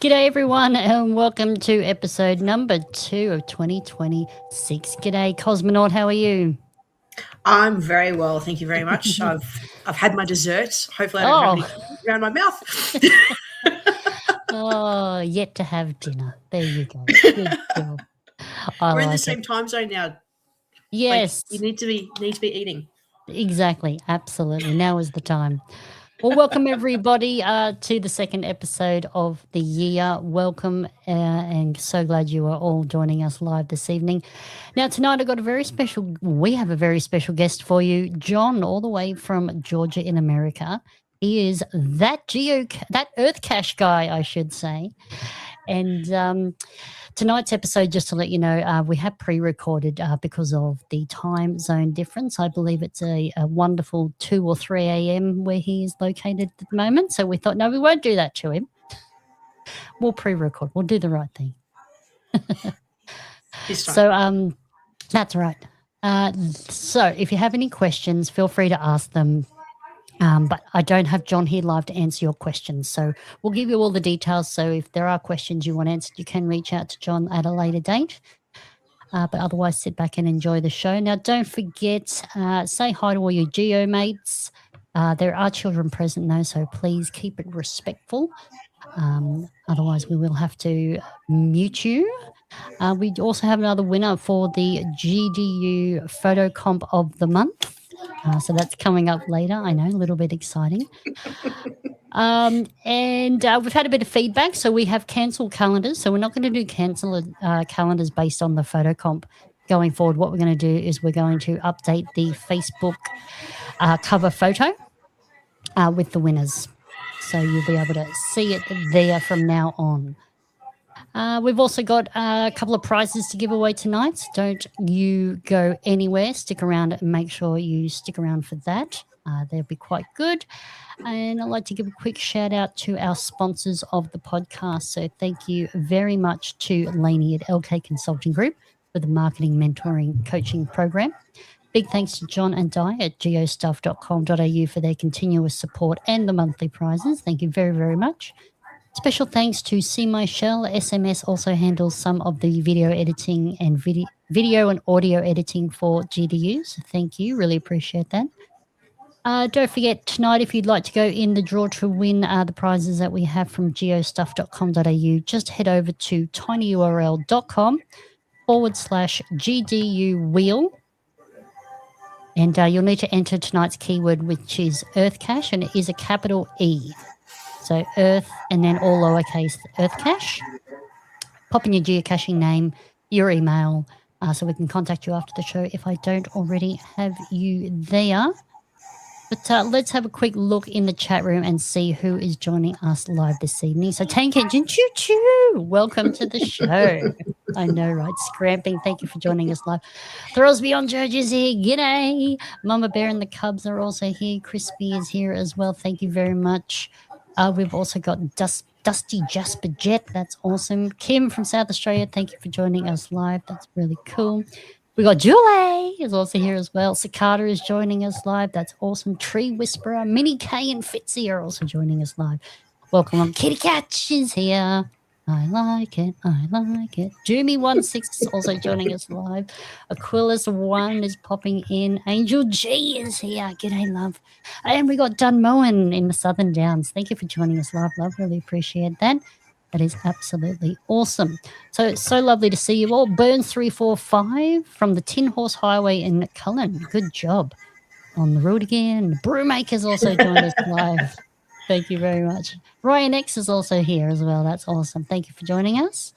G'day everyone and welcome to episode number 2 of 2026. G'day Cosmonaut, how are you? I'm very well, thank you very much. I've had my dessert. Hopefully I don't have any around my mouth. Yet to have dinner. There you go. Good job. We're in the same time zone now. Yes. You need to be eating. Exactly. Absolutely. Now is the time. Well, welcome everybody to the second episode of the year. Welcome and so glad you are all joining us live this evening. Now, tonight we have a very special guest for you, John, all the way from Georgia in America. He is that EarthCache guy, I should say. And tonight's episode, just to let you know, we have pre-recorded because of the time zone difference. I believe it's a wonderful 2 or 3 a.m. where he is located at the moment. So we thought, no, we won't do that to him. We'll pre-record. We'll do the right thing. So that's right. So if you have any questions, feel free to ask them. But I don't have John here live to answer your questions. So we'll give you all the details. So if there are questions you want answered, you can reach out to John at a later date. But otherwise, sit back and enjoy the show. Now, don't forget, say hi to all your geo mates. There are children present, though, so please keep it respectful. Otherwise, we will have to mute you. We also have another winner for the GDU photo comp of the month. So that's coming up later. I know, a little bit exciting. And we've had a bit of feedback. So we have cancelled calendars. So we're not going to do calendars based on the photo comp going forward. What we're going to do is we're going to update the Facebook cover photo with the winners. So you'll be able to see it there from now on. We've also got a couple of prizes to give away tonight. So don't you go anywhere. Stick around and make sure you stick around for that. They'll be quite good. And I'd like to give a quick shout out to our sponsors of the podcast. So thank you very much to Lainey at LK Consulting Group for the marketing, mentoring, coaching program. Big thanks to John and Di at geostuff.com.au for their continuous support and the monthly prizes. Thank you very, very much. Special thanks to See My Shell. SMS also handles some of the video editing and video and audio editing for GDU. So thank you. Really appreciate that. Don't forget tonight, if you'd like to go in the draw to win the prizes that we have from geostuff.com.au, just head over to tinyurl.com/GDU wheel. And you'll need to enter tonight's keyword, which is EarthCache, and it is a capital E. So Earth and then all lowercase EarthCache. Pop in your geocaching name, your email, so we can contact you after the show if I don't already have you there. But let's have a quick look in the chat room and see who is joining us live this evening. So Tank Engine, choo-choo, welcome to the show. I know, right? Scramping, thank you for joining us live. Thrills Beyond George is here. G'day. Mama Bear and the Cubs are also here. Crispy is here as well. Thank you very much. We've also got Dusty Jasper Jet. That's awesome. Kim from South Australia, thank you for joining us live. That's really cool. We got Julie is also here as well. Cicada is joining us live. That's awesome. Tree Whisperer, Minnie K and Fitzy are also joining us live. Welcome on. Kitty Catch is here. I like it. I like it. Joomy16 is also joining us live. Aquilus1 is popping in. Angel G is here. G'day, love. And we got Dunmoen in the Southern Downs. Thank you for joining us live, love. Really appreciate that. That is absolutely awesome. So it's so lovely to see you all. Burns345 from the Tin Horse Highway in Cullen. Good job. On the road again. Brewmaker's also joined us live. Thank you very much. Ryan X is also here as well. That's awesome. Thank you for joining us.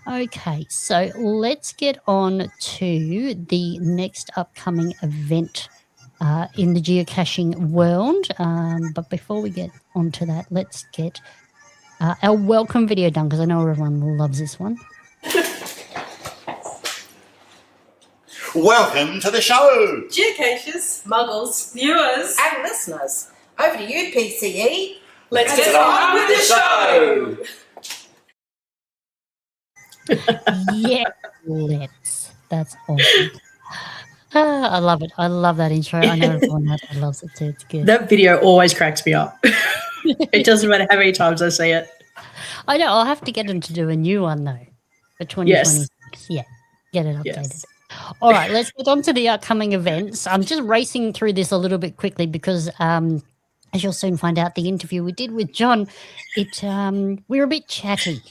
Okay, so let's get on to the next upcoming event in the geocaching world. But before we get onto that, let's get our welcome video done, because I know everyone loves this one. Welcome to the show. Geocaches, muggles, viewers and listeners. Over to you, PCE. Let's get on with the show. Yeah, let's. That's awesome. I love it. I love that intro. I know everyone else loves it too. It's good. That video always cracks me up. It doesn't matter how many times I see it. I know. I'll have to get them to do a new one though for 2026. Yeah, get it updated. Yes. All right, let's get on to the upcoming events. I'm just racing through this a little bit quickly because, as you'll soon find out, the interview we did with John, we were a bit chatty.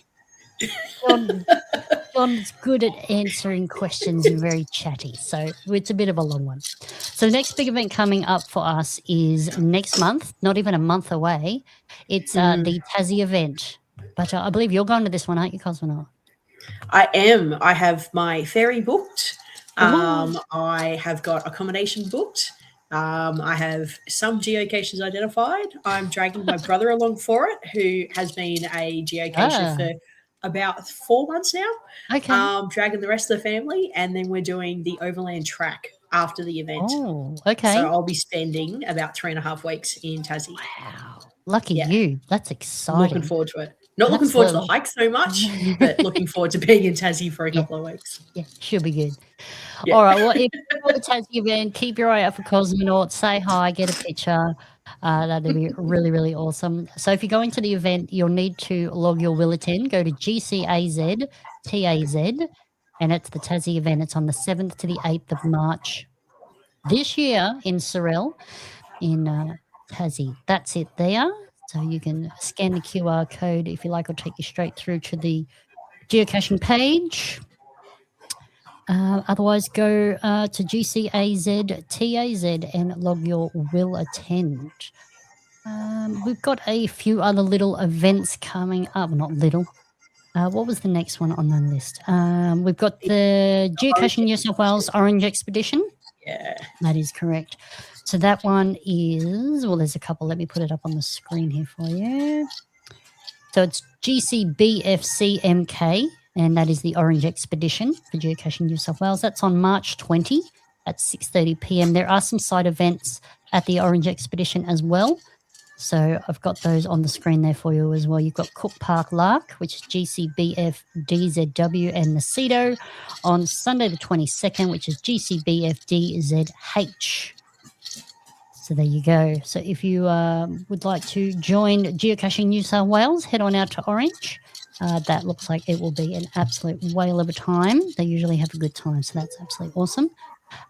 John's good at answering questions and very chatty, so it's a bit of a long one. So the next big event coming up for us is next month, not even a month away. It's the Tassie event. But I believe you're going to this one, aren't you, Cosmonaut? I am. I have my ferry booked. I have got accommodation booked. I have some geocaches identified. I'm dragging my brother along for it, who has been a geocacher for about 4 months now. Okay. Dragging the rest of the family, and then we're doing the overland track after the event. Oh, okay. So I'll be spending about 3.5 weeks in Tassie. Wow. Lucky you. That's exciting. Looking forward to it. Not looking forward to the hike so much, but looking forward to being in Tassie for a couple of weeks. Yeah, should be good. Yeah. All right. Well, if you're at the Tassie event, keep your eye out for Cosmonaut. Say hi, get a picture. That'd be really, really awesome. So if you're going to the event, you'll need to log your will attend. Go to GCAZ, TAZ, and it's the Tassie event. It's on the 7th to the 8th of March this year in Sorel in Tassie. That's it there. So you can scan the QR code if you like, or take you straight through to the geocaching page. Otherwise, go to GCAZ TAZ and log your will attend. We've got a few other little events coming up. Not little. What was the next one on the list? We've got the Geocaching New South Wales Orange Expedition. Yeah. That is correct. So that one is, well, there's a couple. Let me put it up on the screen here for you. So it's GCBFCMK, and that is the Orange Expedition for Geocaching New South Wales. That's on March 20 at 6:30 p.m. There are some side events at the Orange Expedition as well. So I've got those on the screen there for you as well. You've got Cook Park Lark, which is GCBFDZW, and Macedo on Sunday the 22nd, which is GCBFDZH. So there you go. So if you would like to join Geocaching New South Wales, head on out to Orange. That looks like it will be an absolute whale of a time. They usually have a good time, so that's absolutely awesome.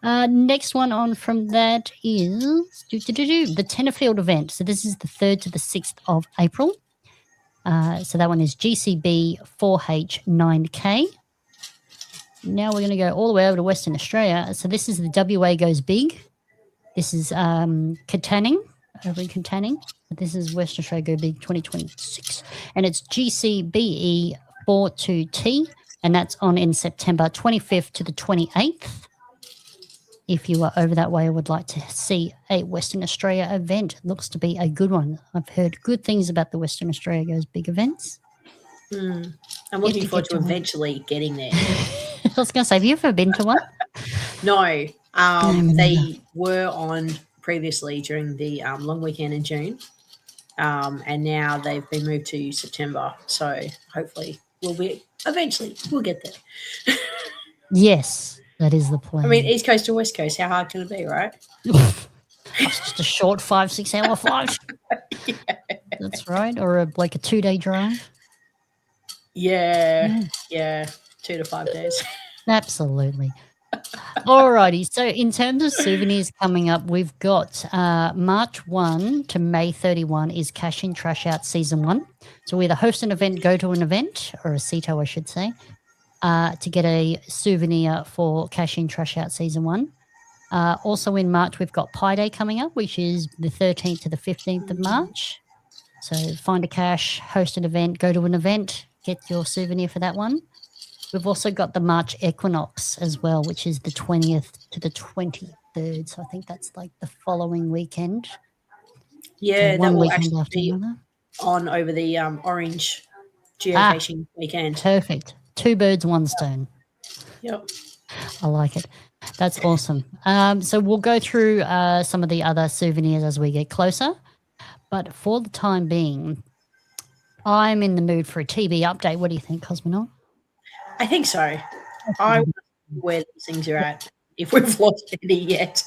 Next one on from that is the Tenterfield event. So this is the 3rd to the 6th of April. So that one is GCB 4H9K. Now we're going to go all the way over to Western Australia. So this is the WA Goes Big. This is Katanning, over in Katanning. This is Western Australia Go Big 2026. And it's GCBE 42T, and that's on in September 25th to the 28th. If you are over that way, I would like to see a Western Australia event. It looks to be a good one. I've heard good things about the Western Australia Goes Big events. I'm looking forward to eventually getting there. I was going to say, have you ever been to one? No. They were on previously during the long weekend in June, and now they've been moved to September. So hopefully we'll get there. Yes, that is the plan. I mean, East Coast to West Coast, how hard can it be, right? It's just a short 5-6 hour flight. Yeah. That's right. Or like a 2-day drive. Yeah, 2 to 5 days. Absolutely. Alrighty. So in terms of souvenirs coming up, we've got March 1 to May 31 is Cash In Trash Out Season 1. So we either host an event, go to an event, or a CETO, I should say, to get a souvenir for Cash In Trash Out Season 1. Also in March, we've got Pi Day coming up, which is the 13th to the 15th of March. So find a cache, host an event, go to an event, get your souvenir for that one. We've also got the March Equinox as well, which is the 20th to the 23rd. So I think that's like the following weekend. Yeah, so that will weekend actually be on over the Orange geocaching weekend. Perfect. 2 birds, 1 stone. Yep. I like it. That's awesome. So we'll go through some of the other souvenirs as we get closer. But for the time being, I'm in the mood for a TB update. What do you think, Cosmonaut? I think so. I want to see where these things are at, if we've lost any yet.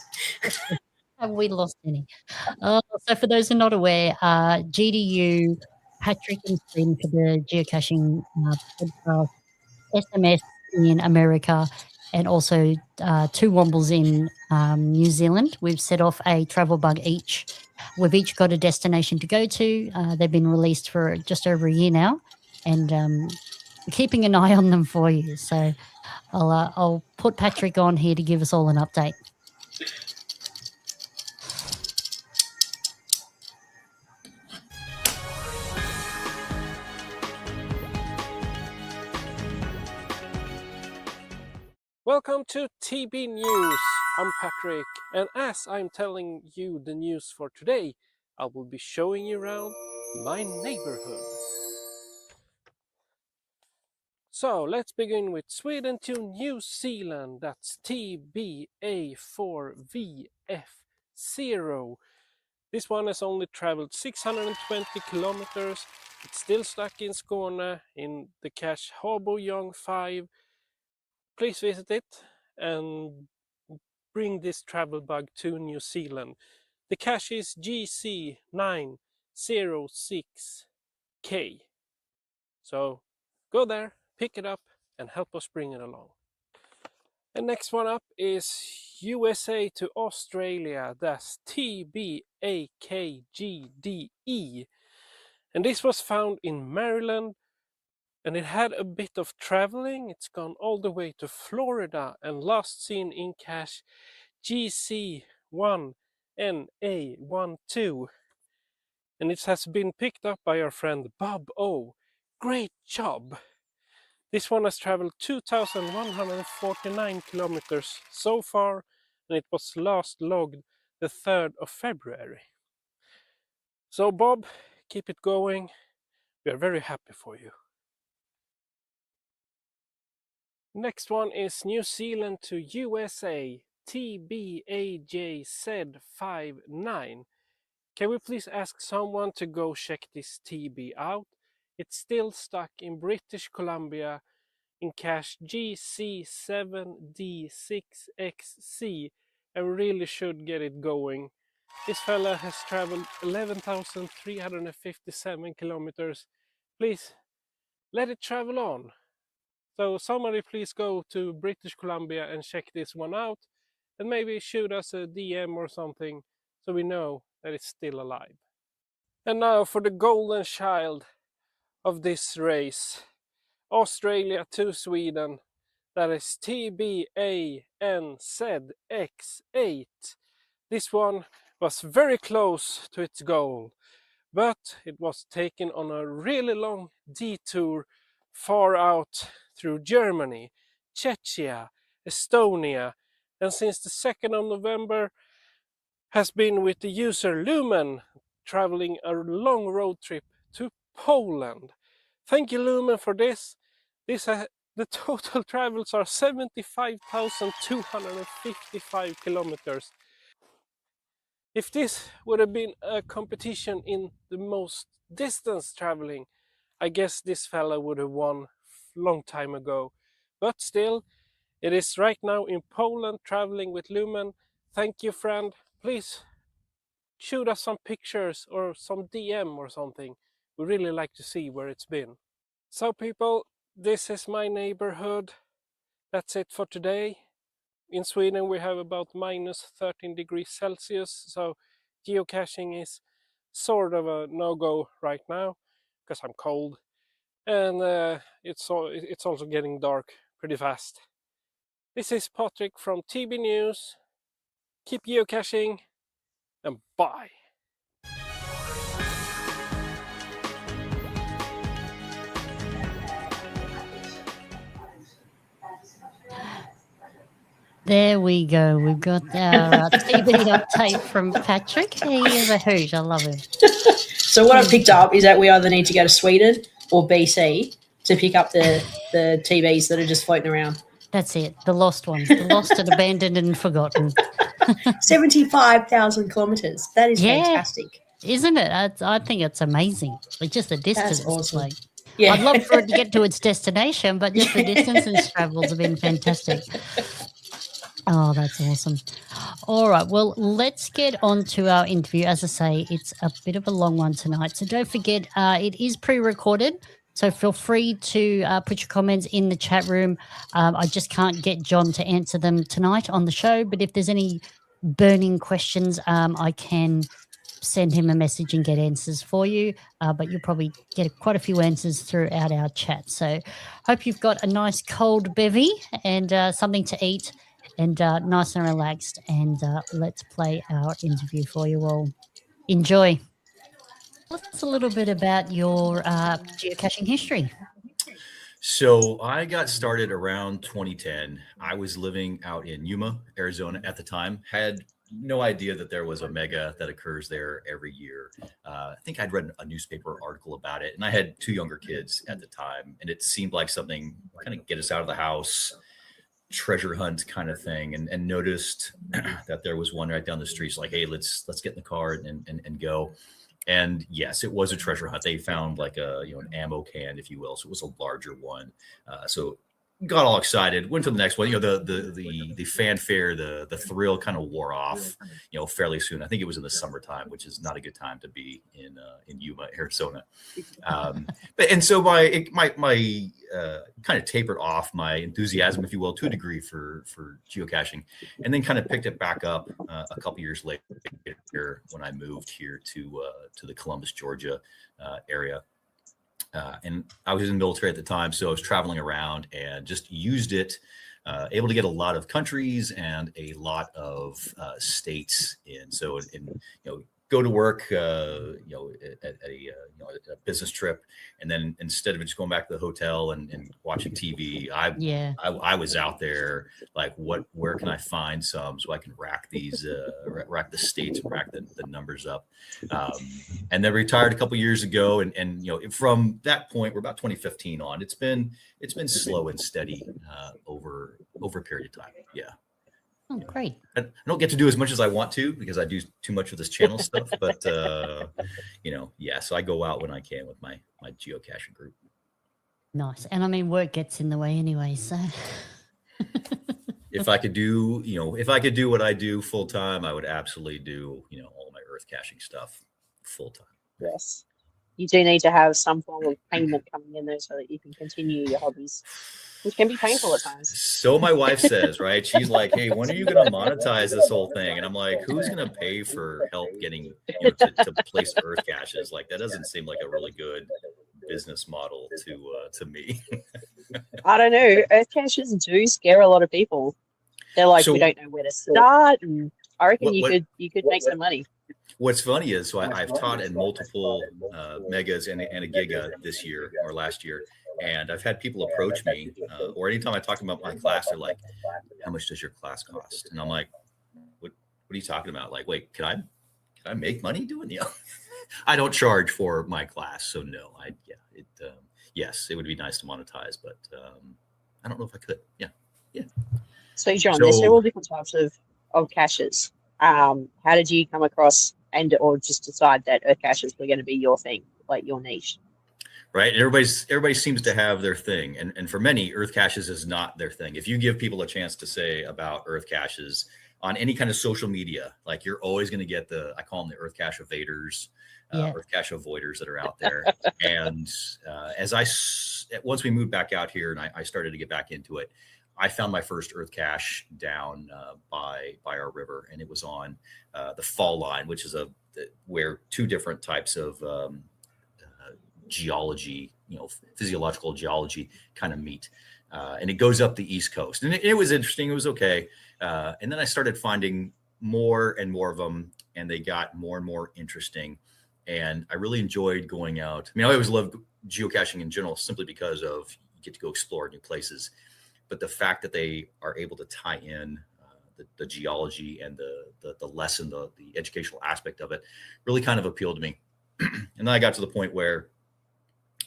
Have we lost any? So for those who are not aware, GDU Patrick in Sweden for the geocaching podcast, SMS in America, and also 2 Wombles in New Zealand. We've set off a travel bug each. We've each got a destination to go to. They've been released for just over a year now, and we're keeping an eye on them for you. So I'll put Patrick on here to give us all an update. Welcome to TB News. I'm Patrick, and as I'm telling you the news for today, I will be showing you around my neighborhood. So let's begin with Sweden to New Zealand. That's TBA4VF0. This one has only traveled 620 kilometers. It's still stuck in Skåne in the cache Habojong 5. Please visit it and bring this travel bug to New Zealand. The cache is GC906K. So go there, pick it up, and help us bring it along. And next one up is USA to Australia. That's TBAKGDE. And this was found in Maryland. And it had a bit of traveling. It's gone all the way to Florida and last seen in cache GC1NA12. And it has been picked up by our friend Bob O. Great job! This one has traveled 2,149 kilometers so far, and it was last logged the 3rd of February. So Bob, keep it going. We are very happy for you. Next one is New Zealand to USA, TBAJZ59. Can we please ask someone to go check this TB out? It's still stuck in British Columbia in cache GC7D6XC and really should get it going. This fella has traveled 11,357 kilometers. Please, let it travel on. So somebody please go to British Columbia and check this one out and maybe shoot us a DM or something so we know that it's still alive. And now for the golden child of this race, Australia to Sweden. That is TBANZX8. This one was very close to its goal, but it was taken on a really long detour far out through Germany, Czechia, Estonia, and since the 2nd of November has been with the user Lumen, traveling a long road trip to Poland. Thank you, Lumen, for this. The total travels are 75,255 kilometers. If this would have been a competition in the most distance traveling, I guess this fella would have won long time ago. But still, it is right now in Poland traveling with Lumen. Thank you, friend. Please shoot us some pictures or some DM or something. We really like to see where it's been. So people, this is my neighborhood. That's it for today. In Sweden we have about minus 13 degrees Celsius, so geocaching is sort of a no-go right now because I'm cold. And it's also getting dark pretty fast. This is Patrick from TB News. Keep geocaching and bye. There we go. We've got our TB update from Patrick. He is a hoot. I love him. So what I've picked up is that we either need to go to Sweden or BC to pick up the TBs that are just floating around. That's it. The lost ones. The lost and abandoned and forgotten. 75,000 kilometres. That is fantastic. Isn't it? I think it's amazing. Like just the distance. That's awesome. Like, Yeah. I'd love for it to get to its destination, but just the distance and travels have been fantastic. Oh, that's awesome. All right. Well, let's get on to our interview. As I say, it's a bit of a long one tonight. So don't forget, it is pre-recorded. So feel free to put your comments in the chat room. I just can't get John to answer them tonight on the show. But if there's any burning questions, I can send him a message and get answers for you. But you'll probably get quite a few answers throughout our chat. So hope you've got a nice cold bevy and something to eat and nice and relaxed. And let's play our interview for you all. Enjoy. Tell us a little bit about your geocaching history. So I got started around 2010. I was living out in Yuma, Arizona at the time. Had no idea that there was a mega that occurs there every year. I think I'd read a newspaper article about it, and I had 2 younger kids at the time, and it seemed like something kind of get us out of the house, treasure hunt kind of thing, and noticed that there was one right down the street. So like, hey, let's get in the car and go. And yes, it was a treasure hunt. They found like an ammo can, if you will. So it was a larger one. So got all excited, went to the next one. The fanfare, the thrill kind of wore off, fairly soon. I think it was in the summertime, which is not a good time to be in Yuma, Arizona. So my kind of tapered off my enthusiasm, if you will, to a degree for geocaching, and then kind of picked it back up a couple years later when I moved here to the Columbus, Georgia area. And I was in the military at the time, so I was traveling around and just used it, able to get a lot of countries and a lot of states in. So, go to work, at a business trip, and then instead of just going back to the hotel and watching TV, I was out there like, where can I find some so I can rack these, rack the states and rack the numbers up, and then retired a couple years ago, and from that point, we're about 2015 on. It's been slow and steady over a period of time. Yeah. Oh, great. I don't get to do as much as I want to because I do too much of this channel stuff, but so I go out when I can with my geocaching group. Nice. And I mean, work gets in the way anyway, so. If I could do what I do full time, I would absolutely do, all my earth caching stuff full time. Yes. You do need to have some form of payment coming in there so that you can continue your hobbies, which can be painful at times. So my wife says, right? She's like, hey, when are you going to monetize this whole thing? And I'm like, who's going to pay for help getting, to place earth caches? Like, that doesn't seem like a really good business model to me. I don't know. Earth caches do scare a lot of people. They're like, we don't know where to start. And I reckon you could make some money. What's funny is, so I've taught in multiple megas and a giga this year or last year. And I've had people approach me, or anytime I talk about my class, they're like, how much does your class cost? And I'm like, what are you talking about? Like, wait, can I make money doing it? I don't charge for my class. So no, yes, it would be nice to monetize, but I don't know if I could. Yeah. So John, there's several different types of caches. How did you come across or just decide that earth caches were going to be your thing, like your niche? Right. Everybody seems to have their thing. And for many, earth caches is not their thing. If you give people a chance to say about earth caches on any kind of social media, like, you're always going to get I call them the earth cache evaders, earth cache avoiders that are out there. And once we moved back out here and I started to get back into it, I found my first earth cache down by our river, and it was on the fall line, which is where 2 different types of geology, physiological geology kind of meet, and it goes up the East Coast, and it was interesting. It was okay, and then I started finding more and more of them, and they got more and more interesting, and I really enjoyed going out. I mean, I always loved geocaching in general, simply because of you get to go explore new places, but the fact that they are able to tie in the geology and the lesson, the educational aspect of it, really kind of appealed to me. And then I got to the point where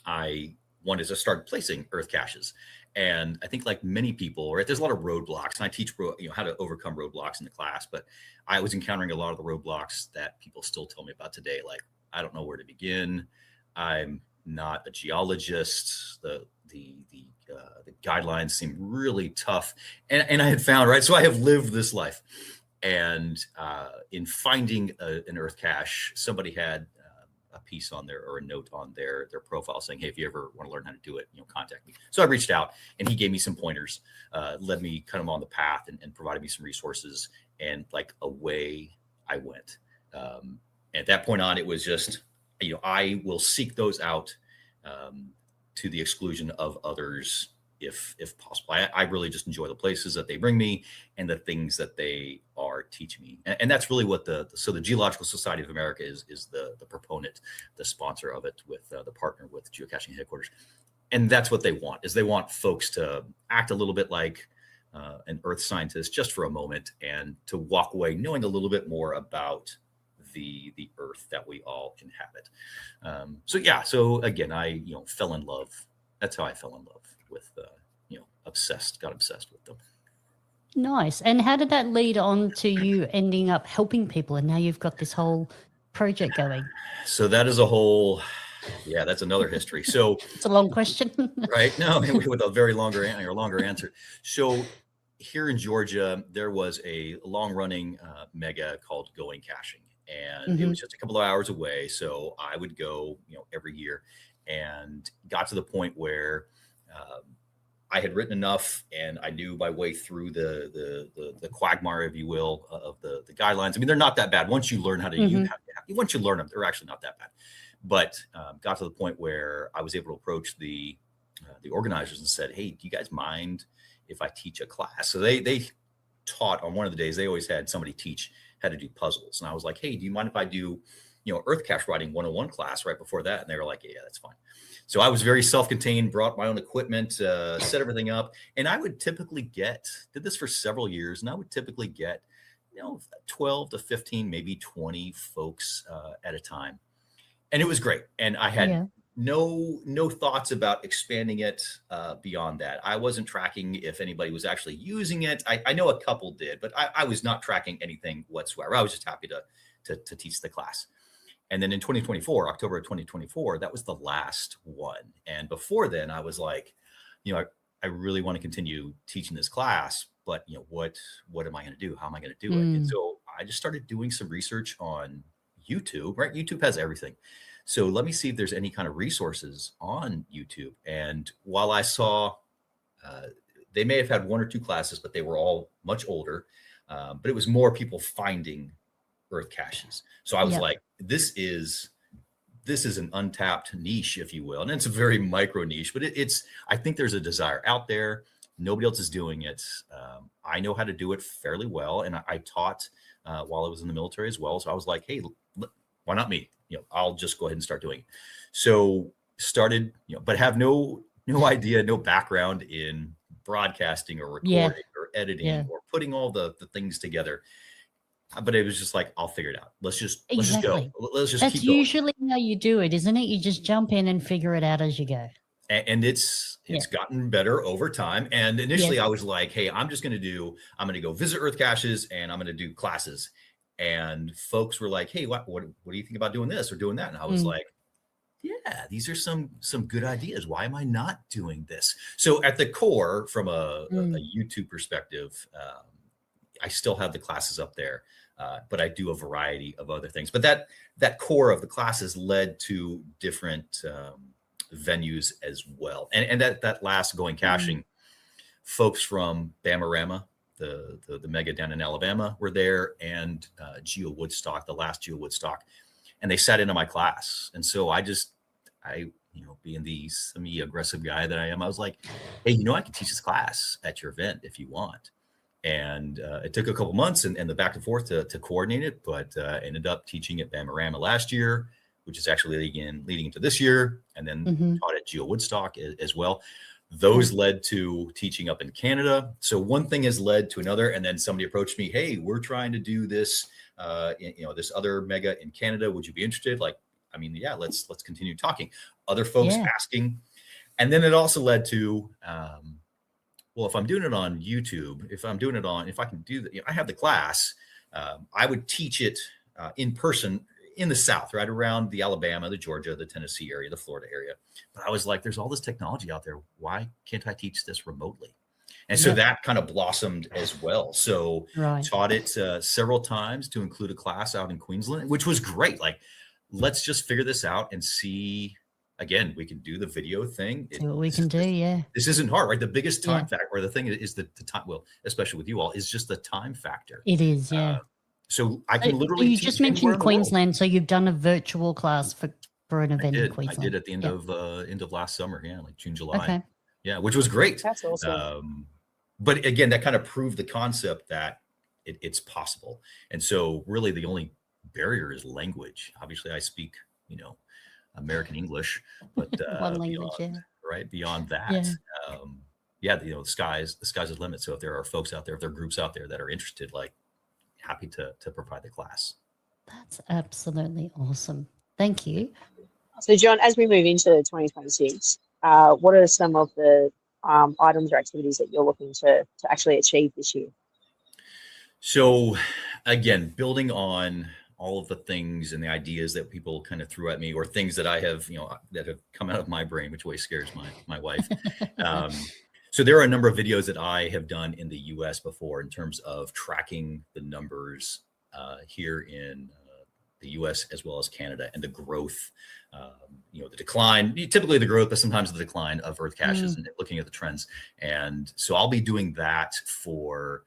I wanted to start placing earth caches. And I think, like many people, right, there's a lot of roadblocks, and I teach how to overcome roadblocks in the class, but I was encountering a lot of the roadblocks that people still tell me about today. Like, I don't know where to begin. I'm not a geologist. The guidelines seem really tough, and I had found, right, so I have lived this life, and in finding an earth cache, somebody had a piece on there, or a note on their profile saying, hey, if you ever want to learn how to do it, contact me. So I reached out, and he gave me some pointers, led me kind of on the path, and provided me some resources, and like away I went. At that point on, it was just, I will seek those out to the exclusion of others if possible. I really just enjoy the places that they bring me and the things that they are teaching me. And that's really what the Geological Society of America is the proponent, the sponsor of it, with the partner with Geocaching Headquarters. And that's what they want, is they want folks to act a little bit like an earth scientist just for a moment, and to walk away knowing a little bit more about the earth that we all inhabit. So again, I fell in love. That's how I fell in love with got obsessed with them. Nice. And how did that lead on to you ending up helping people, and now you've got this whole project going? So that is that's another history. So it's a long question. Right? No, with a very longer answer. So here in Georgia, there was a long-running mega called Going Caching, and it was just a couple of hours away. So I would go, every year, and got to the point where I had written enough, and I knew my way through the quagmire, if you will, of the guidelines. I mean, they're not that bad once you learn how to once you learn them. They're actually not that bad. But got to the point where I was able to approach the organizers and said, "Hey, do you guys mind if I teach a class?" So they taught on one of the days. They always had somebody teach how to do puzzles, and I was like, "Hey, do you mind if I do, EarthCache Writing 101 class right before that?" And they were like, "Yeah, that's fine." So I was very self-contained, brought my own equipment, set everything up, and I would typically did this for several years, and I would typically get, 12 to 15, maybe 20 folks at a time. And it was great. And I had no thoughts about expanding it beyond that. I wasn't tracking if anybody was actually using it. I know a couple did, but I was not tracking anything whatsoever. I was just happy to teach the class. And then in 2024, October of 2024, that was the last one. And before then, I was like, I really want to continue teaching this class, but what am I going to do? How am I going to do it? And so I just started doing some research on YouTube, right? YouTube has everything. So let me see if there's any kind of resources on YouTube. And while I saw, they may have had one or two classes, but they were all much older. But it was more people finding earth caches. So I was like, this is an untapped niche, if you will. And it's a very micro niche, but I think there's a desire out there. Nobody else is doing it. I know how to do it fairly well. And I taught while I was in the military as well. So I was like, hey, why not me? I'll just go ahead and start doing it. So started, but have no idea, no background in broadcasting or recording or editing or putting all the things together. But it was just like, I'll figure it out. Let's just go. Let's just That's keep going. usually how you do it, isn't it? You just jump in and figure it out as you go. And it's gotten better over time. And initially I was like, hey, I'm going to go visit earth caches, and I'm going to do classes. And folks were like, hey, what do you think about doing this or doing that? And I was like, yeah, these are some good ideas. Why am I not doing this? So at the core, from a YouTube perspective, I still have the classes up there, but I do a variety of other things. But that core of the classes led to different venues as well. And that last Going Caching, folks from Bamarama, the mega down in Alabama, were there, and Geo Woodstock, the last Geo Woodstock, and they sat into my class. And so I being the semi-aggressive guy that I am, I was like, hey, I can teach this class at your event if you want. And it took a couple months and the back and forth to coordinate it, but ended up teaching at Bamarama last year, which is actually leading into this year, and then taught at Geo Woodstock as well. Those led to teaching up in Canada. So one thing has led to another, and then somebody approached me, hey, we're trying to do this, this other mega in Canada. Would you be interested? Let's continue talking. Other folks asking. And then it also led to, if I'm doing it on YouTube, if I can do that, I have the class, I would teach it in person in the South, right around the Alabama, the Georgia, the Tennessee area, the Florida area. But I was like, there's all this technology out there. Why can't I teach this remotely? And so that kind of blossomed as well. So taught it several times to include a class out in Queensland, which was great. Like, let's just figure this out and see. Again, we can do the video thing. See what we can do, yeah. This isn't hard, right? The biggest time factor, or the thing is the time, well, especially with you all, is just the time factor. It is, yeah. So I can literally you just mentioned Queensland, so you've done a virtual class for an event in Queensland. I did at the end of last summer, like June, July. Yeah, which was great. That's awesome. But again, that kind of proved the concept that it's possible. And so really the only barrier is language. Obviously I speak, American English, but one language, beyond that, the sky's the limit. So if there are folks out there, if there are groups out there that are interested, like, happy to provide the class. That's absolutely awesome. Thank you. So John, as we move into 2026, what are some of the items or activities that you're looking to actually achieve this year? So again, building on all of the things and the ideas that people kind of threw at me, or things that I have, that have come out of my brain, which always scares my wife. So there are a number of videos that I have done in the US before in terms of tracking the numbers here in the US as well as Canada, and the growth, the decline, typically the growth, but sometimes the decline of EarthCaches, and looking at the trends. And so I'll be doing that for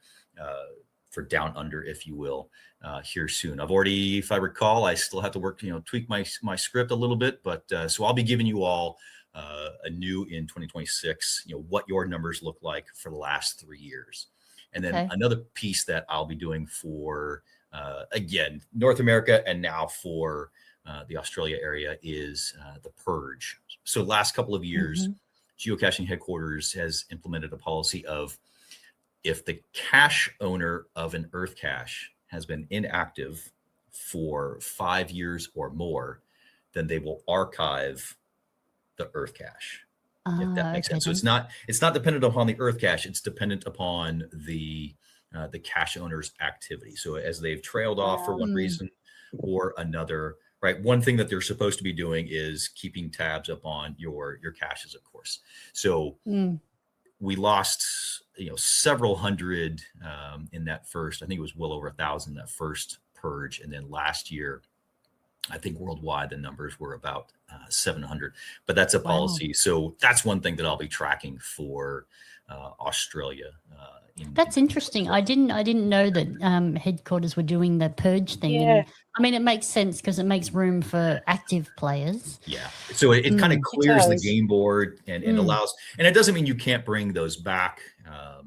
Down Under, if you will, here soon. I've already, if I recall, I still have to work, tweak my script a little bit, but so I'll be giving you all anew in 2026, what your numbers look like for the last 3 years. And then another piece that I'll be doing for, again, North America, and now for the Australia area, is the purge. So last couple of years, Geocaching Headquarters has implemented a policy of, if the cache owner of an EarthCache has been inactive for 5 years or more, then they will archive the EarthCache. If that makes sense. So it's not dependent upon the EarthCache. It's dependent upon the cache owner's activity. So as they've trailed off for one reason or another, right? One thing that they're supposed to be doing is keeping tabs up on your caches, of course. So we lost, several hundred in that first. I think it was well over 1,000 that first purge, and then last year, I think worldwide the numbers were about 700. But that's a policy. So that's one thing that I'll be tracking for Australia. That's interesting. I didn't know that headquarters were doing the purge thing. Yeah. And, I mean, it makes sense because it makes room for active players. Yeah. So it kind of clears the game board and allows, and it doesn't mean you can't bring those back.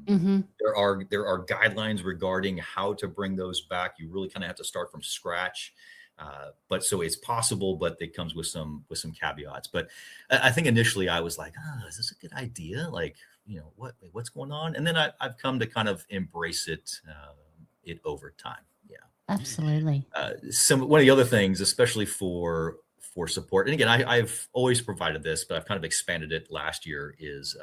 There are guidelines regarding how to bring those back. You really kind of have to start from scratch. But so it's possible, but it comes with some caveats. But I think initially I was like, is this a good idea? Like, what's going on? And then I've come to kind of embrace it over time. Yeah, absolutely. One of the other things, especially for support, and again, I've always provided this, but I've kind of expanded it last year, is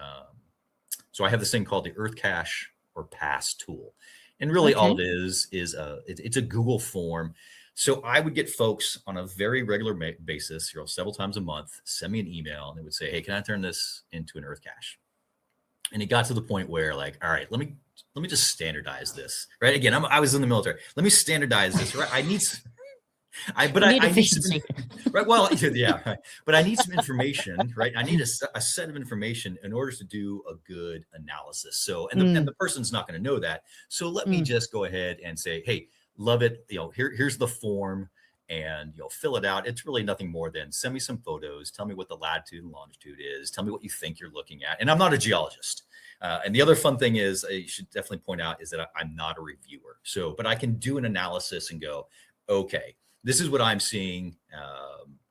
so I have this thing called the EarthCache or Pass tool. And really all it is it's a Google form. So I would get folks on a very regular basis, several times a month, send me an email, and they would say, hey, can I turn this into an EarthCache? And it got to the point where, like, all right, let me just standardize this, right? Again, I was in the military. Let me standardize this, right? I need some efficiency. Right. Well, yeah, right. But I need some information, right? I need a set of information in order to do a good analysis. So, and the person's not going to know that. So let me just go ahead and say, hey, love it. Here's the form, and fill it out. It's really nothing more than send me some photos. Tell me what the latitude and longitude is. Tell me what you think you're looking at. And I'm not a geologist. And the other fun thing is, I should definitely point out, is that I'm not a reviewer. So, but I can do an analysis and go, okay, this is what I'm seeing.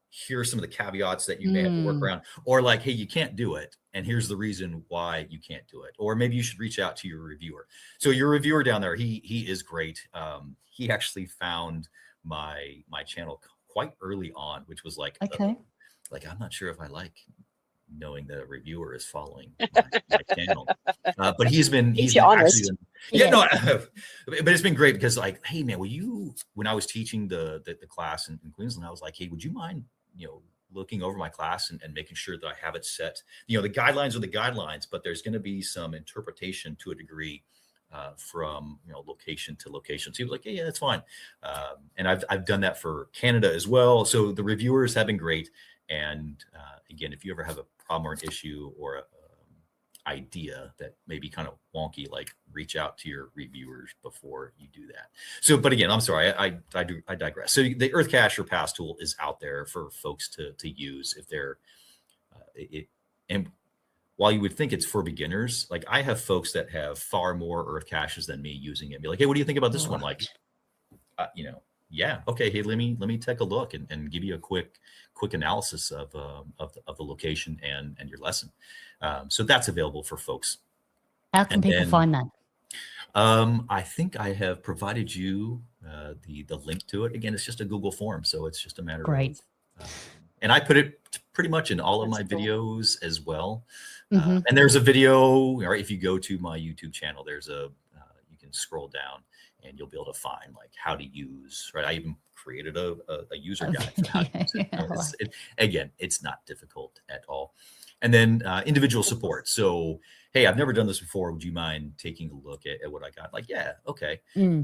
Here are some of the caveats that you may have to work around, or like, hey, you can't do it, and here's the reason why you can't do it. Or maybe you should reach out to your reviewer. So your reviewer down there, he is great. He actually found my channel quite early on, which was like, like, I'm not sure if I like knowing that a reviewer is following my channel. But he's been actually Yeah, no, but it's been great because like, hey man, when I was teaching the class in Queensland, I was like, hey, would you mind, looking over my class and making sure that I have it set, the guidelines are the guidelines, but there's going to be some interpretation to a degree from, location to location. So he was like, yeah, that's fine. And I've done that for Canada as well. So the reviewers have been great. And again, if you ever have a problem or an issue or a idea that may be kind of wonky, like reach out to your reviewers before you do that. So, but again, I'm sorry, I digress. So the EarthCache Pass tool is out there for folks to use if they're, and while you would think it's for beginners, like I have folks that have far more EarthCaches than me using it. Be like, hey, what do you think about this one? Like, yeah, okay, hey, let me take a look and give you a quick analysis of the location and your lesson. So that's available for folks. How can people find that? I think I have provided you the link to it. Again, it's just a Google form, so it's just a matter Great. of and I put it pretty much in all of my videos as well. And there's a video, or if you go to my YouTube channel, there's you can scroll down and you'll be able to find like how to use, right? I even created a user guide for how to use it. Again, it's not difficult at all. And then individual support. So, hey, I've never done this before. Would you mind taking a look at what I got? Like, yeah, okay. And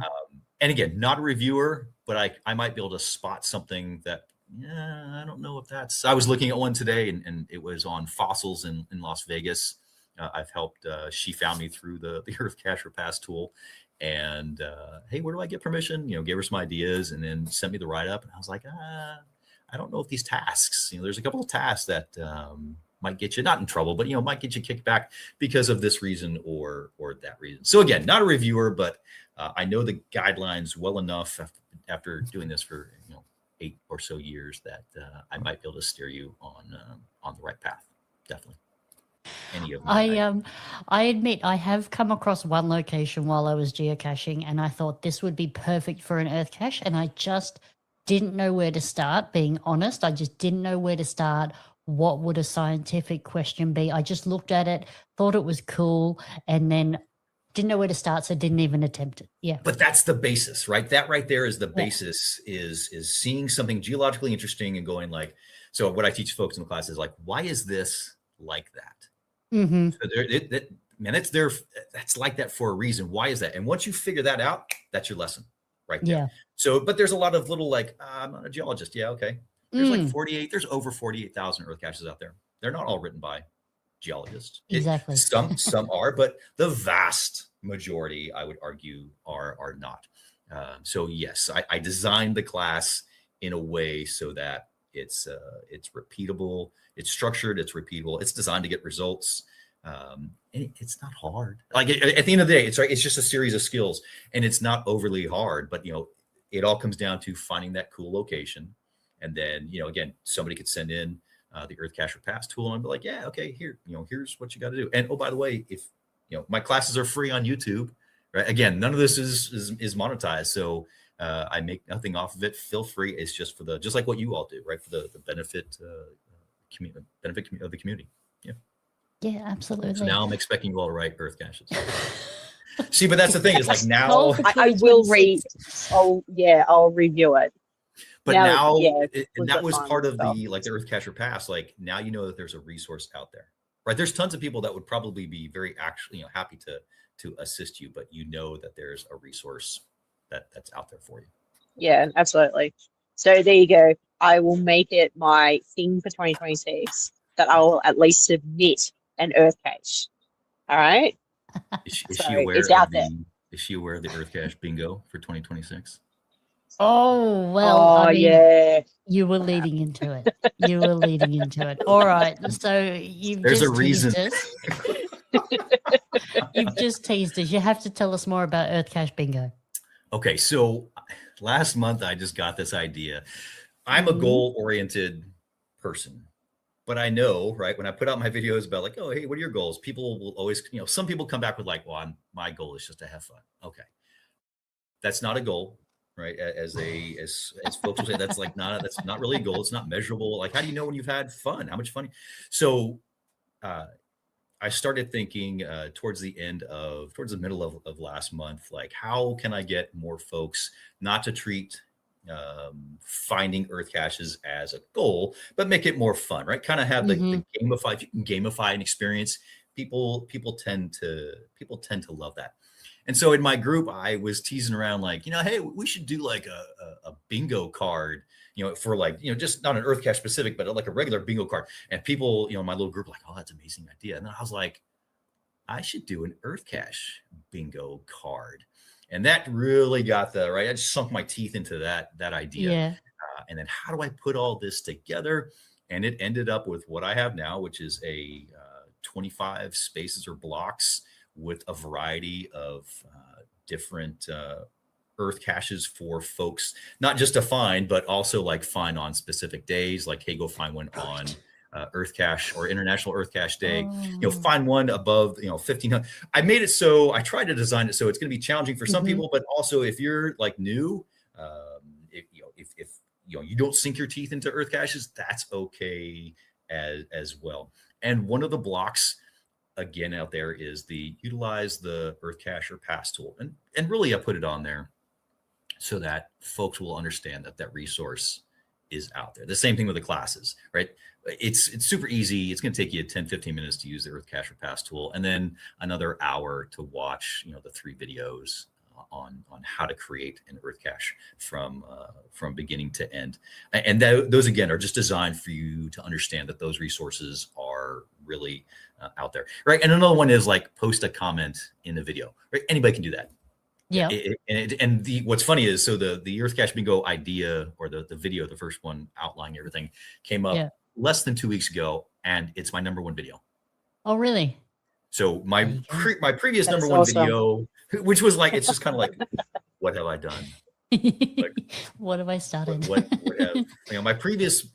again, not a reviewer, but I might be able to spot something that, I don't know if that's, I was looking at one today and it was on fossils in Las Vegas. I've helped, she found me through the EarthCache Pass tool. And hey, where do I get permission? Gave her some ideas and then sent me the write-up. And I was like, I don't know if these tasks, there's a couple of tasks that might get you not in trouble, but might get you kicked back because of this reason or that reason. So again, not a reviewer, but I know the guidelines well enough after doing this for 8 or so years that I might be able to steer you on the right path. Definitely. Any of them. I admit I have come across one location while I was geocaching and I thought this would be perfect for an earth cache, and I just didn't know where to start. Being honest, I just didn't know where to start. What would a scientific question be? I just looked at it, thought it was cool, and then didn't know where to start, so didn't even attempt it. Yeah. But that's the basis, right? That right there is the basis, is seeing something geologically interesting and going like, so what I teach folks in the class is like, why is this like that? So it's there. That's like that for a reason. Why is that? And once you figure that out, that's your lesson right there. Yeah. So, but there's a lot of little like, I'm not a geologist. Yeah. Okay. There's like there's over 48,000 earth caches out there. They're not all written by geologists. Exactly. Some are, but the vast majority, I would argue, are not. So yes, I designed the class in a way so that it's repeatable, it's structured, it's repeatable, it's designed to get results. And it's not hard. Like at the end of the day, it's just a series of skills, and it's not overly hard. But it all comes down to finding that cool location, and then again, somebody could send in the EarthCache Pass tool, and I'd be like, yeah, okay, here's what you got to do. And oh, by the way, if my classes are free on YouTube, right? Again, none of this is monetized, so I make nothing off of it. Feel free. It's just for just like what you all do, right? For the benefit of the community. Yeah. Yeah, absolutely. So now I'm expecting you all to write EarthCaches. See, but that's the thing is like now I will read. I'll review it. But now and that was part of the EarthCache Pass. Like now that there's a resource out there, right? There's tons of people that would probably be very happy to assist you, but that there's a resource that's out there for you. Yeah, absolutely. So there you go. I will make it my thing for 2026 that I will at least submit an EarthCache. All right. Is she aware? It's out there. Is she aware of the EarthCache bingo for 2026? Oh, well, yeah. You were leading into it. All right. So There's a reason. You've just teased us. You have to tell us more about EarthCache bingo. Okay. So last month I just got this idea. I'm a goal-oriented person, but I know, right, when I put out my videos about like, oh, hey, what are your goals? People will always, some people come back with like, well, my goal is just to have fun. Okay. That's not a goal. Right. As folks will say, that's not really a goal. It's not measurable. Like, how do you know when you've had fun? How much fun? So I I started thinking towards the middle of last month, like, how can I get more folks not to treat finding earth caches as a goal, but make it more fun, right? Kind of have the gamify. If you can gamify an experience, people tend to love that. And so in my group, I was teasing around like, hey, we should do like a bingo card, for like, just not an earth cache specific, but like a regular bingo card. And people, my little group, like, oh, that's an amazing idea. And then I was like, I should do an earth cache bingo card. And that really got right. I just sunk my teeth into that idea. Yeah. And then how do I put all this together? And it ended up with what I have now, which is a 25 spaces or blocks with a variety of different earth caches for folks, not just to find, but also like find on specific days. Like, hey, go find one on Earth Cache or International Earth Cache Day. Find one above 1,500. I made it so I tried to design it so it's going to be challenging for some people, but also if you're like new, if you don't sink your teeth into earth caches, that's okay as well. And one of the blocks again out there is the utilize the EarthCache Pass tool, and really I put it on there so that folks will understand that resource is out there. The same thing with the classes, right? It's super easy. It's going to take you 10-15 minutes to use the EarthCache Pass tool, and then another hour to watch the 3 videos on how to create an earth cache from beginning to end. And those again are just designed for you to understand that those resources are really out there, right? And another one is like post a comment in the video, right? Anybody can do that. Yeah. What's funny is, so the EarthCache Bingo idea, or the video, the first one outlining everything, came up less than 2 weeks ago, and it's my #1 video. Oh, really? So my previous #1 video, which was like, it's just kind of like, what have I done? Like, what have I started? What have, my previous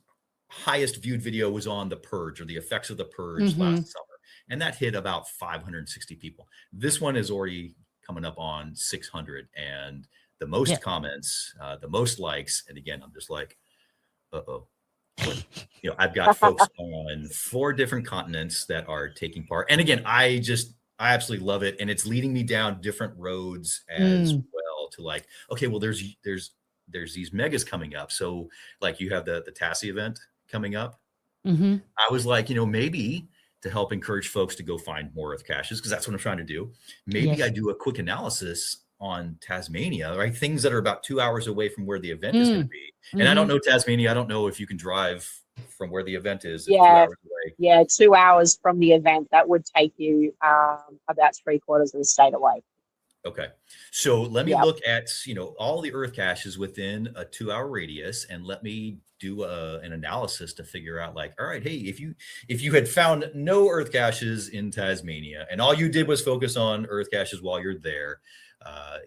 highest viewed video was on the purge, or the effects of the purge last summer, and that hit about 560 people. This one is already coming up on 600, and the most comments, the most likes. And again, I'm just like, I've got folks on 4 different continents that are taking part. And again, I absolutely love it. And it's leading me down different roads as well, to like, okay, well, there's these megas coming up. So like, you have the TASI event coming up. I was like, maybe to help encourage folks to go find more earth caches, because that's what I'm trying to do. Maybe I do a quick analysis on Tasmania, right? Things that are about 2 hours away from where the event is going to be. And I don't know Tasmania. I don't know if you can drive from where the event is. 2 hours away. Yeah, 2 hours from the event. That would take you about 3/4 of the state away. Okay. So let me look at, all the earth caches within a 2-hour radius, and let me do an analysis to figure out, like, all right, hey, if you had found no earth caches in Tasmania, and all you did was focus on earth caches while you're there,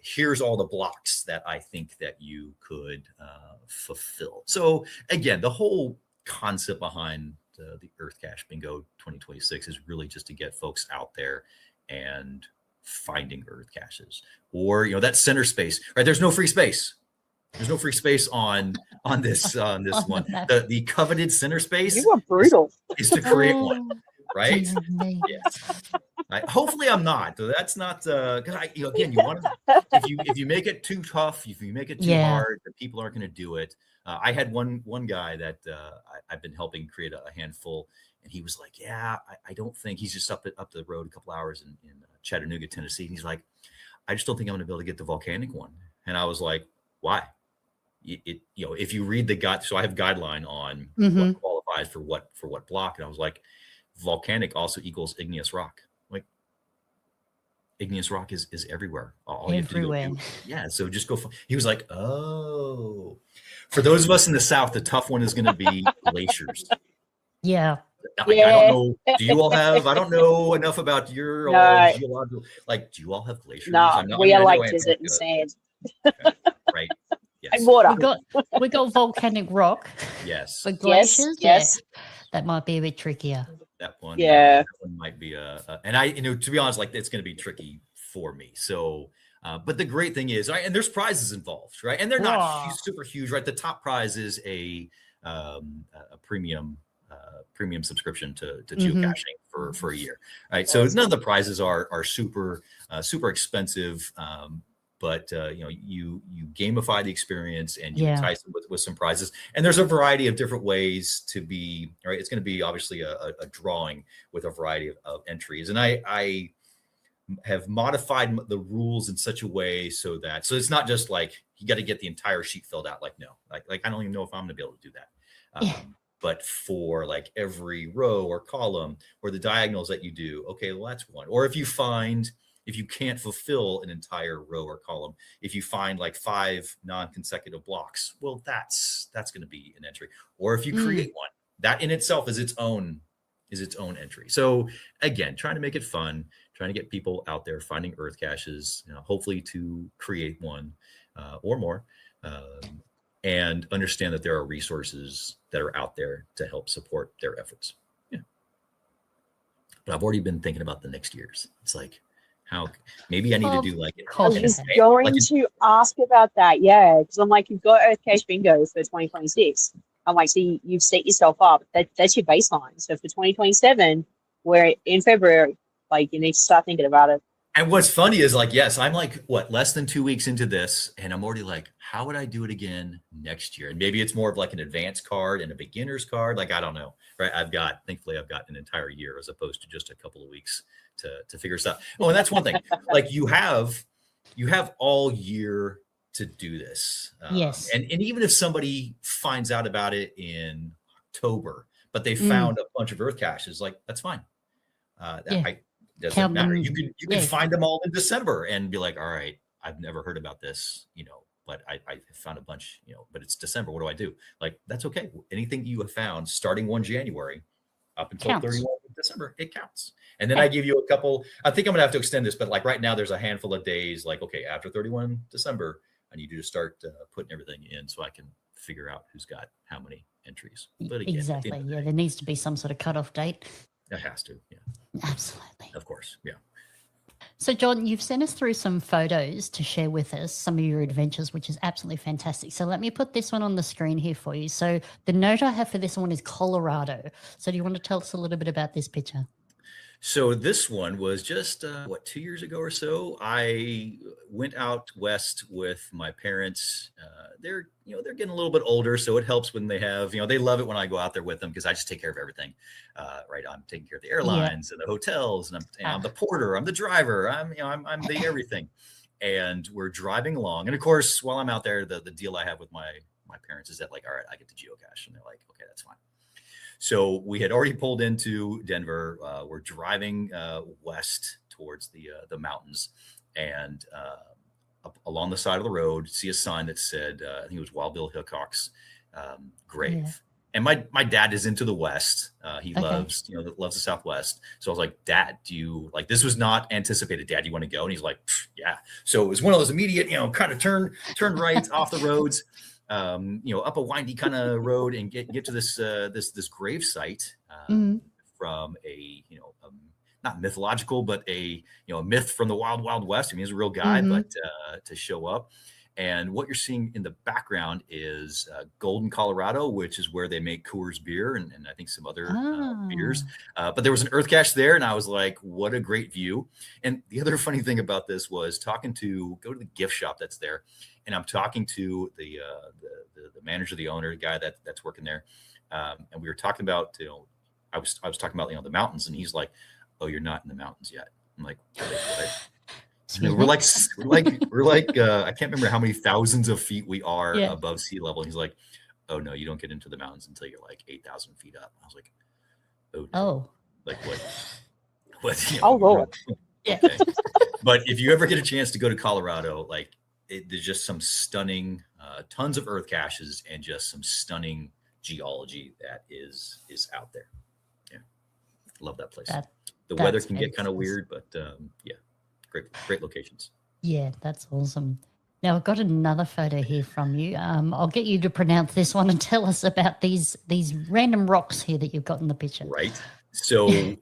here's all the blocks that I think that you could fulfill. So again, the whole concept behind the EarthCache Bingo 2026 is really just to get folks out there and finding earth caches, or that center space, right? There's no free space. There's no free space on this one. The coveted center space. You are brutal. Is to create one, right? Yes. Hopefully I'm not. That's not because again, you want to, if you make it too tough, if you make it too hard, the people aren't going to do it. I had one guy that I've been helping create a handful, and he was like, yeah, I don't think, he's just up the road a couple hours in Chattanooga, Tennessee, and he's like, I just don't think I'm going to be able to get the volcanic one. And I was like, why? If you read the guide, so I have guideline on what qualifies for what block, and I was like, volcanic also equals igneous rock. Like, igneous rock is everywhere. All everywhere. You have to do, yeah. So just go. He was like, oh, for those of us in the South, the tough one is going to be glaciers. Yeah. I don't know. Do you all have? I don't know enough about your geological. Like, do you all have glaciers? No, we are like desert and sand. Okay. Right. Yes. And water. We got volcanic rock. Yes. But glaciers, yes. That might be a bit trickier. That one, that one might be and I, to be honest, like, it's going to be tricky for me. So, but the great thing is, and there's prizes involved, right? And they're not super huge, right? The top prize is a premium premium subscription to Mhm. geocaching for a year. Right. So none of the prizes are super expensive. But you gamify the experience and you Yeah. entice them with some prizes. And there's a variety of different ways to be, right? It's going to be obviously a drawing with a variety of entries. And I have modified the rules in such a way so it's not just like you got to get the entire sheet filled out. Like, no, like I don't even know if I'm going to be able to do that. Yeah. But for like every row or column or the diagonals that you do, okay, well, that's one. Or if you can't fulfill an entire row or column, if you find like 5 non-consecutive blocks, well, that's going to be an entry. Or if you create one, that in itself is its own entry. So again, trying to make it fun, trying to get people out there finding earth caches, hopefully to create one or more, and understand that there are resources that are out there to help support their efforts. Yeah. But I've already been thinking about the next years. It's like, how maybe I need to do like I was just going to ask about that, yeah, because I'm like, you've got EarthCache bingo for 2026. I'm like, so you've set yourself up. That's your baseline. So for 2027, we're in February, like you need to start thinking about it. And what's funny is like, yes, I'm like, less than 2 weeks into this, and I'm already like, how would I do it again next year? And maybe it's more of like an advanced card and a beginner's card. Like, I don't know, right? Thankfully I've got an entire year as opposed to just a couple of weeks to figure stuff. Oh, and that's one thing. Like you have all year to do this. Yes. And even if somebody finds out about it in October, but they found a bunch of earth caches, like that's fine. Doesn't matter. You can find them all in December and be like, all right, I've never heard about this, but I found a bunch, but it's December. What do I do? Like, that's okay. Anything you have found starting 1 January up until 31 December, it counts. And then I give you a couple, I think I'm gonna have to extend this, but like right now there's a handful of days, like, okay, after 31 December, I need you to start putting everything in so I can figure out who's got how many entries. But again, exactly. Yeah, there needs to be some sort of cutoff date. It has to. Yeah. Absolutely. Of course. Yeah. So, John, you've sent us through some photos to share with us some of your adventures, which is absolutely fantastic. So let me put this one on the screen here for you. So the note I have for this one is Colorado. So do you want to tell us a little bit about this picture? So this one was just 2 years ago or so. I went out west with my parents. They're getting a little bit older, so it helps when they have, they love it when I go out there with them because I just take care of everything. Right, I'm taking care of the airlines and the hotels, and I'm the porter, I'm the driver, I'm the everything. And we're driving along, and of course, while I'm out there, the deal I have with my parents is that like, all right, I get to geocache, and they're like, okay, that's fine. So we had already pulled into Denver. We're driving west towards the mountains, and up along the side of the road, see a sign that said, I think it was Wild Bill Hickok's grave. Yeah. And my dad is into the West. He loves the Southwest. So I was like, Dad, do you like, this was not anticipated. Dad, you want to go? And he's like, yeah. So it was one of those immediate, kind of turn right off the roads. Up a windy kind of road and get to this grave site from a not mythological, but a myth from the Wild West. I mean, he's a real guy, but to show up. And what you're seeing in the background is Golden, Colorado, which is where they make Coors beer and I think some other beers. But there was an earth cache there, and I was like, what a great view. And the other funny thing about this was go to the gift shop that's there, and I'm talking to the manager, the owner, the guy that's working there, and we were talking about I was talking about the mountains, and he's like, oh, you're not in the mountains yet. I'm like, what? We're like I can't remember how many thousands of feet we are above sea level. He's like, oh no, you don't get into the mountains until you're like 8,000 feet up. I was like, oh no. Like what? Oh Lord. Okay. But if you ever get a chance to go to Colorado, like there's just some stunning tons of earth caches and just some stunning geology that is out there. Yeah, love that place. The weather can get kind of weird, but yeah. Great locations. Yeah, that's awesome. Now I've got another photo here from you. I'll get you to pronounce this one and tell us about these random rocks here that you've got in the picture. Right. So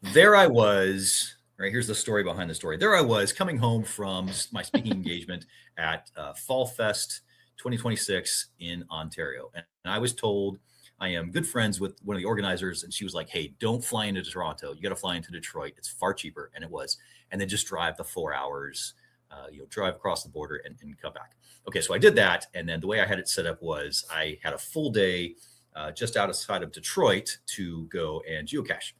there I was. Right, here's the story behind the story. There I was coming home from my speaking engagement at Fall Fest 2026 in Ontario, and I was told I am good friends with one of the organizers, and she was like, hey, don't fly into Toronto. You got to fly into Detroit. It's far cheaper. And it was. And then just drive the 4 hours, drive across the border and come back. Okay, so I did that. And then the way I had it set up was I had a full day just outside of Detroit to go and geocache.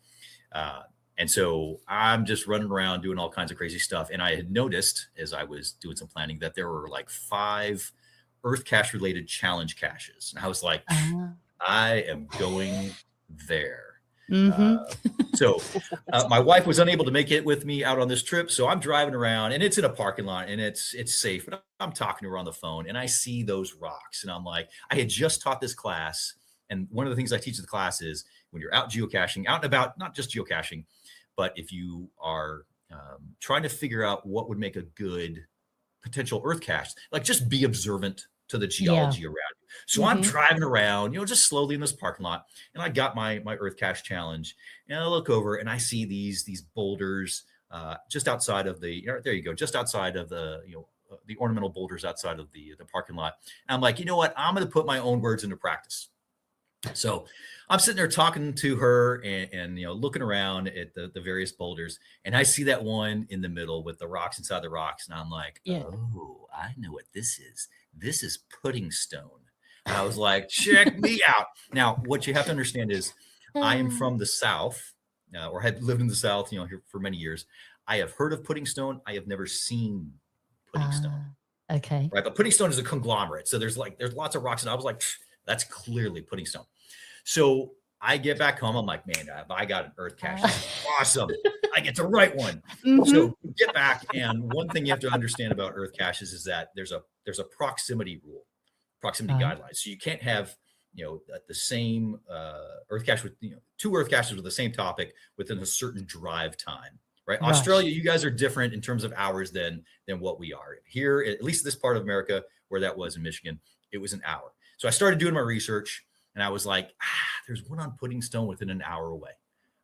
And so I'm just running around doing all kinds of crazy stuff. And I had noticed as I was doing some planning that there were like 5 EarthCache related challenge caches. And I was like, I am going there. So my wife was unable to make it with me out on this trip. So I'm driving around and it's in a parking lot and it's safe. But I'm talking to her on the phone and I see those rocks. And I'm like, I had just taught this class. And one of the things I teach in the class is when you're out geocaching, out and about, not just geocaching, but if you are trying to figure out what would make a good potential earth cache, like just be observant to the geology around you. So I'm driving around, just slowly in this parking lot, and I got my earth cache challenge, and I look over and I see these boulders just outside of the, there you go, just outside of the, the ornamental boulders outside of the parking lot. And I'm like, you know what? I'm going to put my own words into practice. So I'm sitting there talking to her and looking around at the various boulders, and I see that one in the middle with the rocks inside the rocks, and I'm like, oh, I know what this is. This is pudding stone. And I was like, check me out. Now, what you have to understand is I am from the South, or had lived in the South, here for many years. I have heard of pudding stone. I have never seen pudding stone. Okay. Right. But pudding stone is a conglomerate. So there's lots of rocks. And I was like, that's clearly pudding stone. So I get back home. I'm like, man, I got an earth cache. Awesome. I get to write one. So get back. And one thing you have to understand about earth caches is that there's a proximity rule, proximity guidelines. So you can't have, the same earth cache with, 2 earth caches with the same topic within a certain drive time, right? Australia, you guys are different in terms of hours than what we are here, at least this part of America where that was in Michigan, it was an hour. So I started doing my research. And I was like, there's one on pudding stone within an hour away,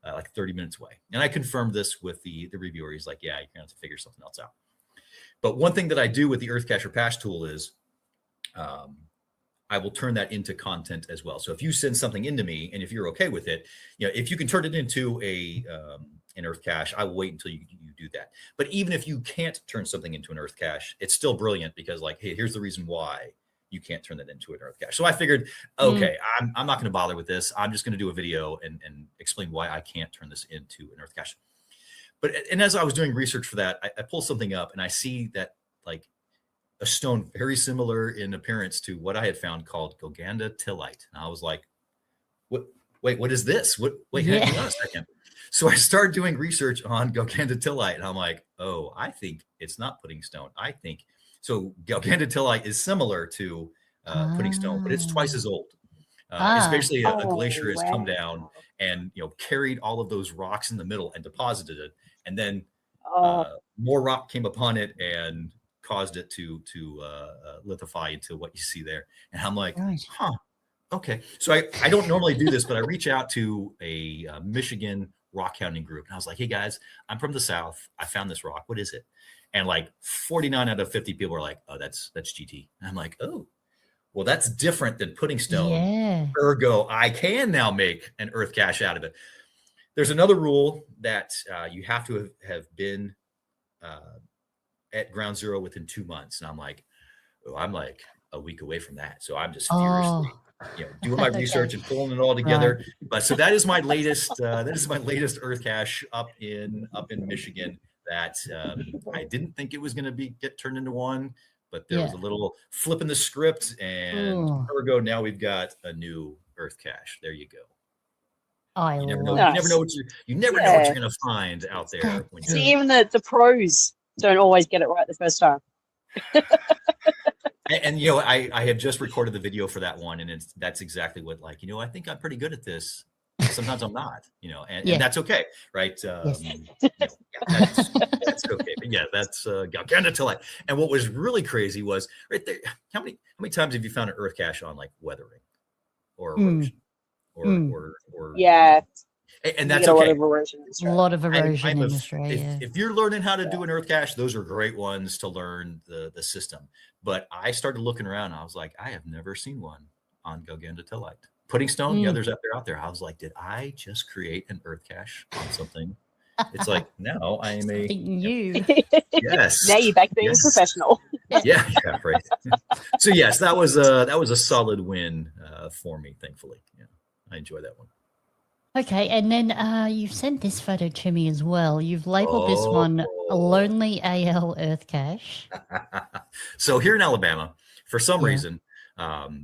like 30 minutes away. And I confirmed this with the reviewer. He's like, yeah, you're gonna have to figure something else out. But one thing that I do with the EarthCache Patch tool is I will turn that into content as well. So if you send something into me and if you're okay with it, if you can turn it into an earth cache, I will wait until you do that. But even if you can't turn something into an earth cache, it's still brilliant because like, hey, here's the reason why you can't turn that into an earth cache. So I figured, okay, I'm not going to bother with this. I'm just going to do a video and explain why I can't turn this into an earth cache. And as I was doing research for that, I pull something up and I see that like a stone very similar in appearance to what I had found called Goganda Tillite. And I was like, what is this? Hang on a second. So I started doing research on Goganda Tillite and I'm like, oh, I think it's not pudding stone. So Goganda Tillite is similar to pudding stone, but it's twice as old. It's basically a glacier has come down and carried all of those rocks in the middle and deposited it, and then more rock came upon it and caused it to lithify into what you see there. And I'm like, okay. So I don't normally do this, but I reach out to a Michigan rock hounding group, and I was like, hey guys, I'm from the South. I found this rock. What is it? And like 49 out of 50 people are like, oh, that's GT. And I'm like, oh, well, that's different than pudding stone. Yeah. Ergo, I can now make an earth cache out of it. There's another rule that you have to have been at ground zero within 2 months. And I'm like, oh, I'm like a week away from that. So I'm just furiously doing my research and pulling it all together. But so that is my latest earth cache up in Michigan. That I didn't think it was going to get turned into one, but there was a little flip in the script, and ergo now we've got a new earth cache. There you go. You never know. You never know what you're going to find out there. See, even the pros don't always get it right the first time. And I have just recorded the video for that one, and that's exactly what I think I'm pretty good at this. Sometimes I'm not, and that's okay, right? That's okay. But yeah, that's Goganda Tillite. And what was really crazy was right there. How many times have you found an earth cache on like weathering or erosion or and that's okay. A lot of erosion in Australia. If you're learning how to do an earth cache, those are great ones to learn the system. But I started looking around. I was like, I have never seen one on Goganda Tillite. Pudding stone, yeah, they're out there. I was like, did I just create an earth cache on something? It's like, now I am a New. yes. Now you're back being a professional. Yeah, right. So yes, that was a solid win for me, thankfully. Yeah, I enjoy that one. Okay, and then you've sent this photo to me as well. You've labeled this one a lonely AL Earth Cache. So here in Alabama, for some reason,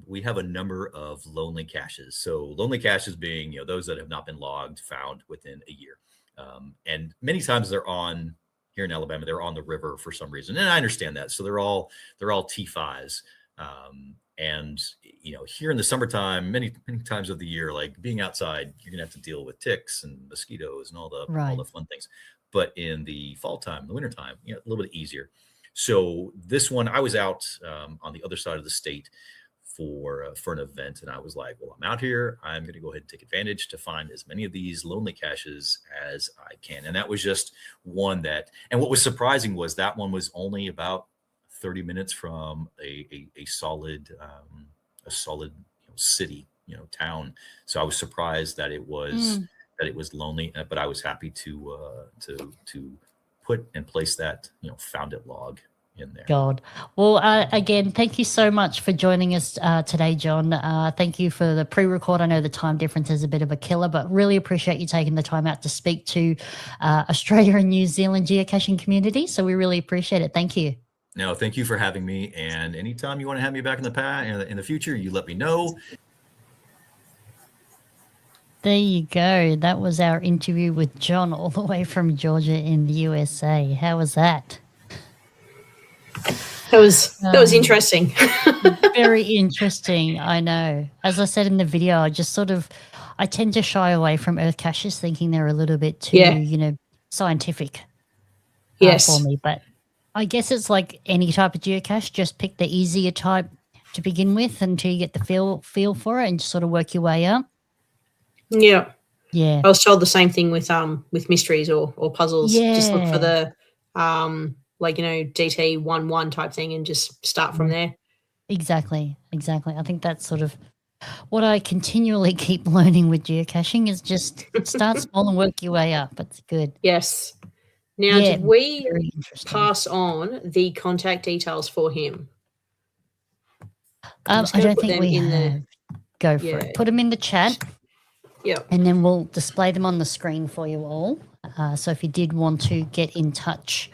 we have a number of lonely caches. So lonely caches being, those that have not been logged, found within a year. And many times they're on, here in Alabama, they're on the river for some reason. And I understand that. So they're all T5s. And, here in the summertime, many times of the year, like being outside, you're going to have to deal with ticks and mosquitoes and all the fun things. But in the fall time, the winter time, a little bit easier. So this one, I was out on the other side of the state for an event, and I was like, well, I'm out here. I'm going to go ahead and take advantage to find as many of these lonely caches as I can. And that was just one and what was surprising was that one was only about 30 minutes from a solid city, town. So I was surprised that it was lonely, but I was happy to put and place that found it log in there. God. Well, again, thank you so much for joining us today, John. Thank you for the pre-record. I know the time difference is a bit of a killer, but really appreciate you taking the time out to speak to Australia and New Zealand geocaching community. So we really appreciate it. Thank you. No, thank you for having me. And anytime you want to have me back in the future, you let me know. There you go. That was our interview with John all the way from Georgia in the USA. How was that? That was interesting. Very interesting. I know. As I said in the video, I tend to shy away from earth caches, thinking they're a little bit too, scientific for me. But I guess it's like any type of geocache. Just pick the easier type to begin with until you get the feel for it and just sort of work your way up. Yeah. Yeah. I was told the same thing with mysteries or puzzles. Yeah. Just look for the DT 1-1 type thing and just start from there. Exactly. I think that's sort of what I continually keep learning with geocaching is just start small and work your way up. It's good. Yes. Now, did we pass on the contact details for him? I don't think we have. Go for it. Put them in the chat. Yeah. And then we'll display them on the screen for you all. So if you did want to get in touch,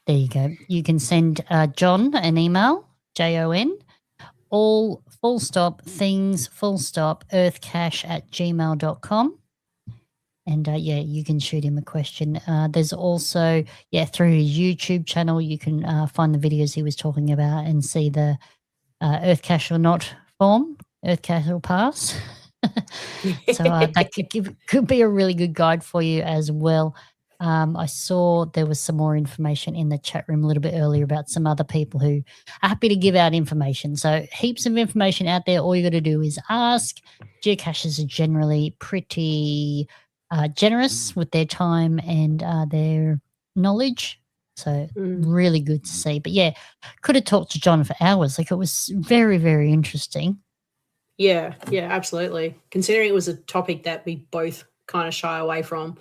there you go. You can send John an email, JON, all full stop things, full stop, earthcache@gmail.com. And you can shoot him a question. There's also, through his YouTube channel, you can find the videos he was talking about and see the EarthCache or not form, EarthCache or pass. So that could be a really good guide for you as well. I saw there was some more information in the chat room a little bit earlier about some other people who are happy to give out information. So heaps of information out there. All you got to do is ask. Geocaches are generally pretty generous with their time and their knowledge. So really good to see. But could have talked to John for hours. Like it was very, very interesting. Yeah, absolutely. Considering it was a topic that we both kind of shy away from.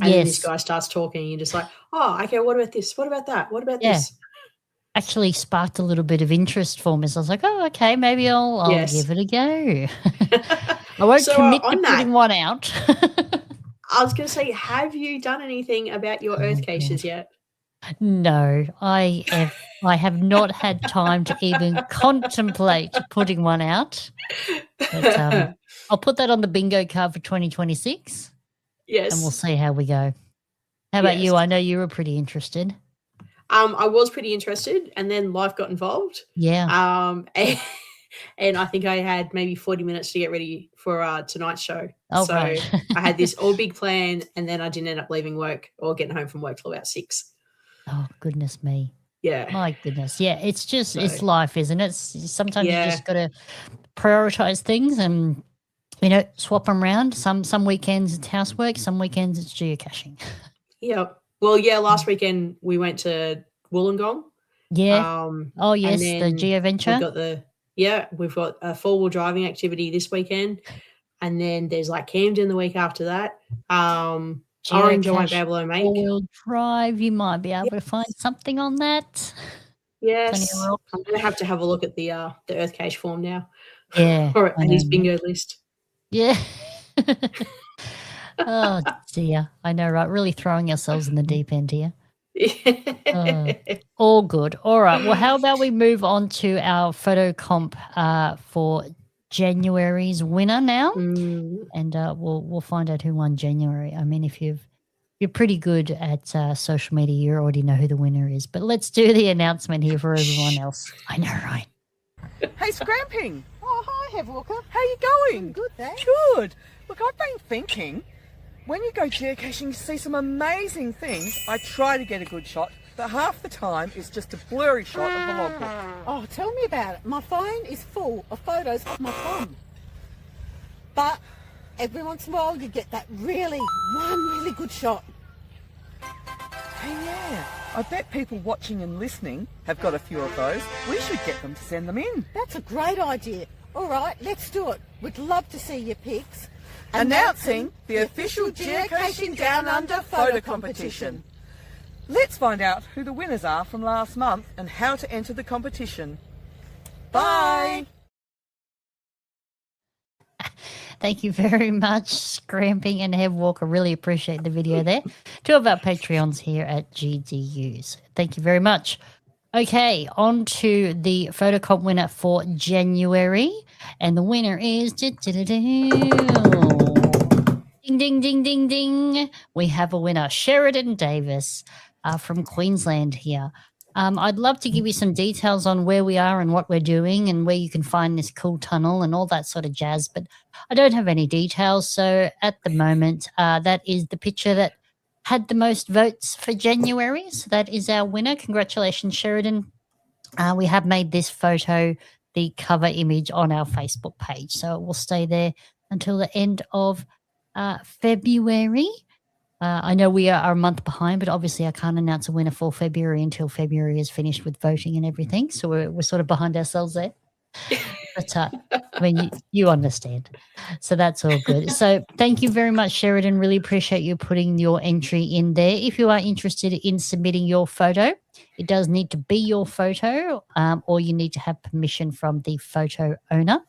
And then this guy starts talking, and you're just like, oh, okay, what about this? What about that? What about this? Actually sparked a little bit of interest for me. So I was like, oh, okay, maybe I'll give it a go. I won't commit to putting one out. I was going to say, have you done anything about your earth caches yet? No, I have not had time to even contemplate putting one out. But I'll put that on the bingo card for 2026. Yes. And we'll see how we go. How about you? I know you were pretty interested. I was pretty interested, and then life got involved. Yeah. And I think I had maybe 40 minutes to get ready for tonight's show. Oh, so right. I had this all big plan, and then I didn't end up leaving work or getting home from work till about 6. Oh, goodness me. Yeah. My goodness. Yeah, it's just, it's life, isn't it? Sometimes you just got to prioritize things and, swap them around. Some weekends it's housework, some weekends it's geocaching. Yeah. Well, last weekend we went to Wollongong. Yeah. Oh, yes, the Geo Venture. We've got a 4-wheel driving activity this weekend. and then there's like Camden the week after that. Orange, I won't be able to make. All-wheel drive, you might be able to find something on that. Yes, Plenty of rocks. I'm going to have a look at the EarthCache form now. Yeah, or I at his know. bingo list. Yeah. Oh dear, I know, right? Really throwing ourselves in the deep end here. All good. All right. Well, how about we move on to our photo comp for January's winner now, and we'll find out who won January. I mean, if you're pretty good at social media, you already know who the winner is. But let's do the announcement here for everyone else. I know, right? Hey, Scramping. Oh, hi, Hev Walker. How you going? Good, thanks. Good. Look, I've been thinking, when you go geocaching, you see some amazing things. I try to get a good shot, but half the time it's just a blurry shot of the logbook. Oh, tell me about it. My phone is full of photos of my thumb. But every once in a while you get that one really good shot. Hey, yeah. I bet people watching and listening have got a few of those. We should get them to send them in. That's a great idea. All right, let's do it. We'd love to see your pics. Announcing the official Geocaching Downunder photo competition. Let's find out who the winners are from last month and how to enter the competition. Bye! Thank you very much, Scramping and Hev Walker. Really appreciate the video there. Two of our Patreons here at GDUs. Thank you very much. Okay, on to the photo comp winner for January. And the winner is... Ding, ding, ding, ding, ding. We have a winner, Sheridan Davis from Queensland here. I'd love to give you some details on where we are and what we're doing and where you can find this cool tunnel and all that sort of jazz, but I don't have any details. So at the moment, that is the picture that had the most votes for January. So that is our winner. Congratulations, Sheridan. We have made this photo the cover image on our Facebook page. So it will stay there until the end of February. I know we are a month behind, but obviously I can't announce a winner for February until February is finished with voting and everything. So we're sort of behind ourselves there. But I mean, you understand. So that's all good. So thank you very much, Sheridan. Really appreciate you putting your entry in there. If you are interested in submitting your photo, it does need to be your photo, or you need to have permission from the photo owner.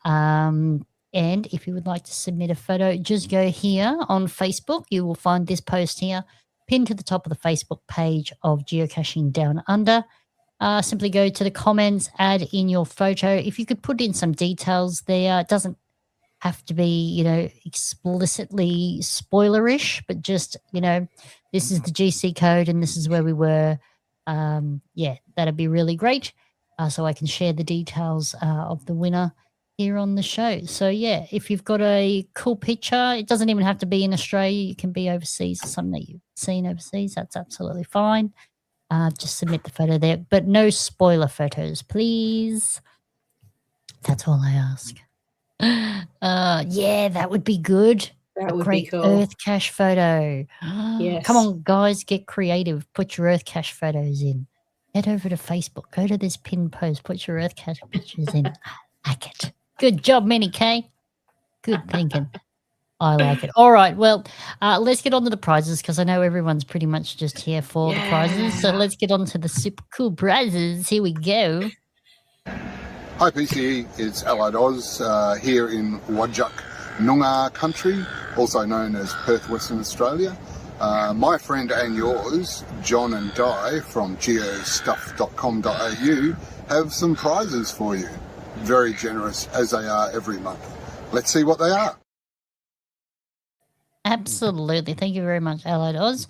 And if you would like to submit a photo, just go here on Facebook. You will find this post here pinned to the top of the Facebook page of Geocaching Down Under. Simply go to the comments, add in your photo. If you could put in some details there, it doesn't have to be, explicitly spoilerish, but just, this is the GC code and this is where we were. That'd be really great. So I can share the details of the winner here on the show. So yeah, if you've got a cool picture, it doesn't even have to be in Australia. You can be overseas or something that you've seen overseas. That's absolutely fine. Just submit the photo there, but no spoiler photos, please. That's all I ask. That would be good. That would great be cool. EarthCache photo. Yes. Come on, guys, get creative. Put your EarthCache photos in. Head over to Facebook. Go to this pinned post. Put your EarthCache pictures in. I like it. Good job, Minnie K. Good thinking. I like it. All right. Well, let's get on to the prizes because I know everyone's pretty much just here for the prizes. So let's get on to the super cool prizes. Here we go. Hi PCE, it's Allied Oz here in Wajak Noongar country, also known as Perth, Western Australia. My friend and yours, John and Di from geostuff.com.au have some prizes for you. Very generous as they are every month. Let's see what they are. Absolutely. Thank you very much, Allied Oz.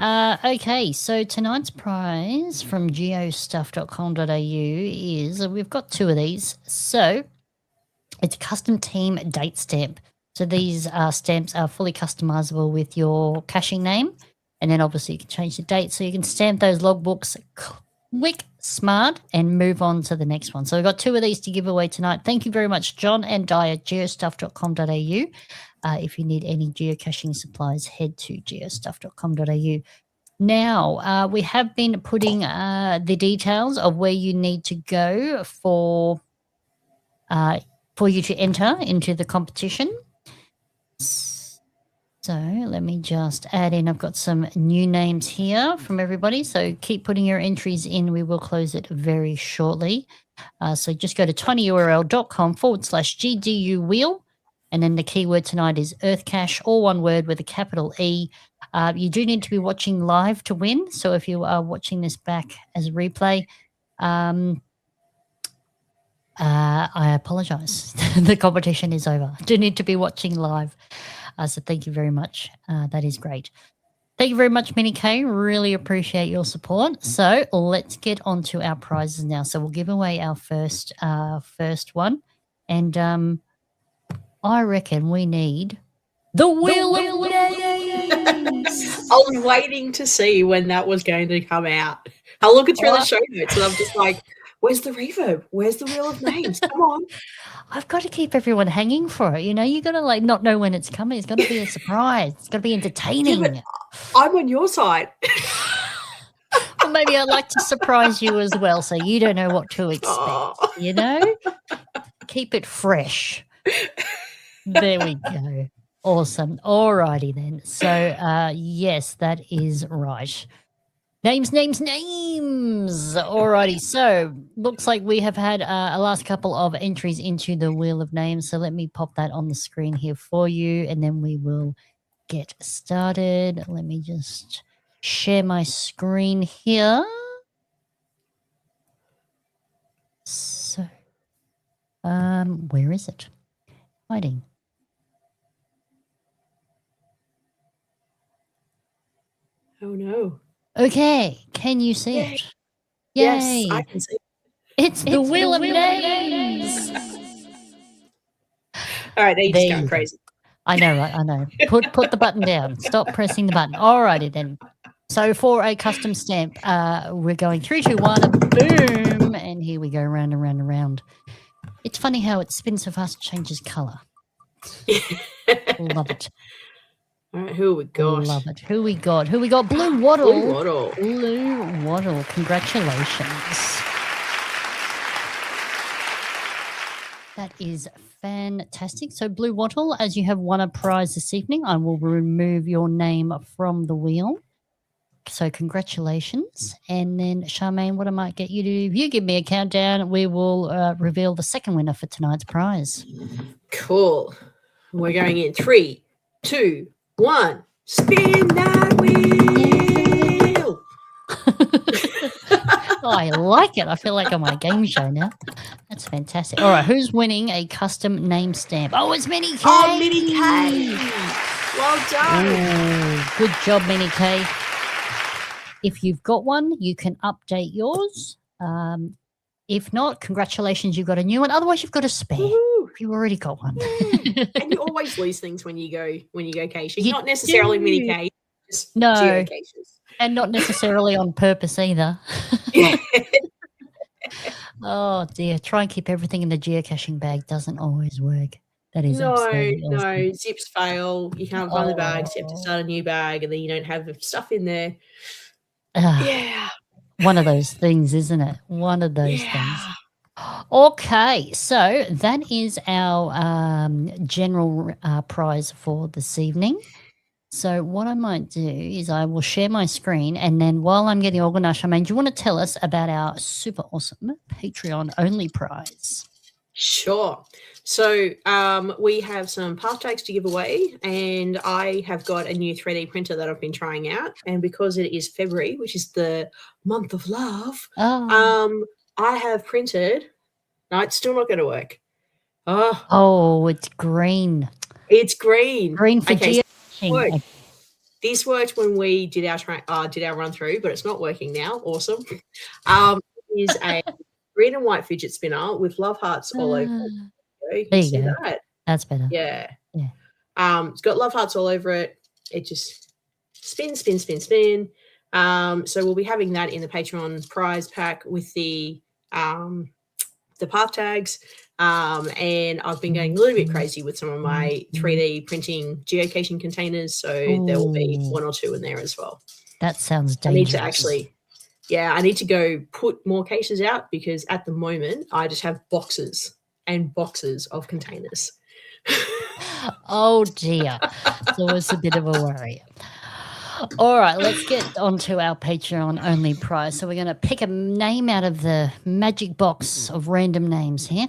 Okay, so tonight's prize from geostuff.com.au is, we've got two of these. So it's a custom team date stamp. So these stamps are fully customizable with your caching name. And then obviously you can change the date. So you can stamp those logbooks quick, smart, and move on to the next one. So we've got two of these to give away tonight. Thank you very much, John and Di at geostuff.com.au. If you need any geocaching supplies, head to geostuff.com.au. Now, we have been putting the details of where you need to go for for you to enter into the competition. So let me just add in, I've got some new names here from everybody. So keep putting your entries in. We will close it very shortly. So just go to tinyurl.com/GDU wheel. And then the keyword tonight is EarthCache, all one word with a capital E. You do need to be watching live to win. So if you are watching this back as a replay, I apologize. The competition is over. Do need to be watching live. So thank you very much. That is great. Thank you very much, Minnie K. Really appreciate your support. So let's get on to our prizes now. So we'll give away our first one. And I reckon we need the Wheel of Names. I was waiting to see when that was going to come out. I'm looking through the show notes and I'm just like, where's the reverb? Where's the Wheel of Names? Come on. I've got to keep everyone hanging for it. You know, you got to like not know when it's coming. It's got to be a surprise. It's got to be entertaining. Yeah, I'm on your side. Or maybe I'd like to surprise you as well, so you don't know what to expect. You know, keep it fresh. There we go. Awesome. All righty then. So yes, that is right. Names. Alrighty, so looks like we have had a last couple of entries into the Wheel of Names. So let me pop that on the screen here for you, and then we will get started. Let me just share my screen here. So, where is it? Hiding. Oh no. Okay, can you see it? Yay. Yes, I can see it. It's the Wheel of Names. All right, they're just There going you go. crazy. I know, right? I know. Put the button down. Stop pressing the button. All righty then. So for a custom stamp, we're going 3, 2, 1, boom, and here we go, round and round and round. It's funny how it spins so fast, it changes colour. Love it. All right, who we got? Love it. Who we got? Blue Waddle. Blue Waddle. Blue Waddle. Congratulations. That is fantastic. So, Blue Waddle, as you have won a prize this evening, I will remove your name from the wheel. So, congratulations. And then, Charmaine, what I might get you to do, if you give me a countdown, we will reveal the second winner for tonight's prize. Cool. We're going in 3, 2, 1. Spin that wheel. Oh, I like it. I feel like I'm on a game show now. That's fantastic. All right, who's winning a custom name stamp? Oh, it's Minnie K. Oh, Minnie K. Well done. Ooh, good job, Minnie K. If you've got one, you can update yours. If not, congratulations, you've got a new one. Otherwise, you've got a spare. Woo-hoo. If you already got one. And you always lose things when you go caching. Not necessarily Minnie K. Just No. geocaches. And not necessarily on purpose either. Yeah. Oh, dear. Try and keep everything in the geocaching bag. Doesn't always work. That is absolutely awesome. No. Zips fail. You can't find the bags. You have to start a new bag, and then you don't have the stuff in there. Yeah. One of those things, isn't it? One of those things. Okay, so that is our general prize for this evening. So what I might do is I will share my screen, and then while I'm getting organised, Charmaine, do you want to tell us about our super awesome Patreon-only prize? Sure. So we have some path tags to give away, and I have got a new 3D printer that I've been trying out. And because it is February, which is the month of love, I have printed. No, it's still not going to work. Oh, it's green. It's green. Green for geocaching. This worked when we did our run through, but it's not working now. Awesome. It is a green and white fidget spinner with love hearts all over it. You can see that. That's better. Yeah. Yeah. It's got love hearts all over it. It just spin. So we'll be having that in the Patreon prize pack with the path tags. And I've been going a little bit crazy with some of my 3D printing geocaching containers. So there will be 1 or 2 in there as well. That sounds dangerous. I need to go put more cases out, because at the moment I just have boxes and boxes of containers. Oh dear. So it's a bit of a worry. All right, let's get on to our Patreon only prize. So we're going to pick a name out of the magic box of random names here.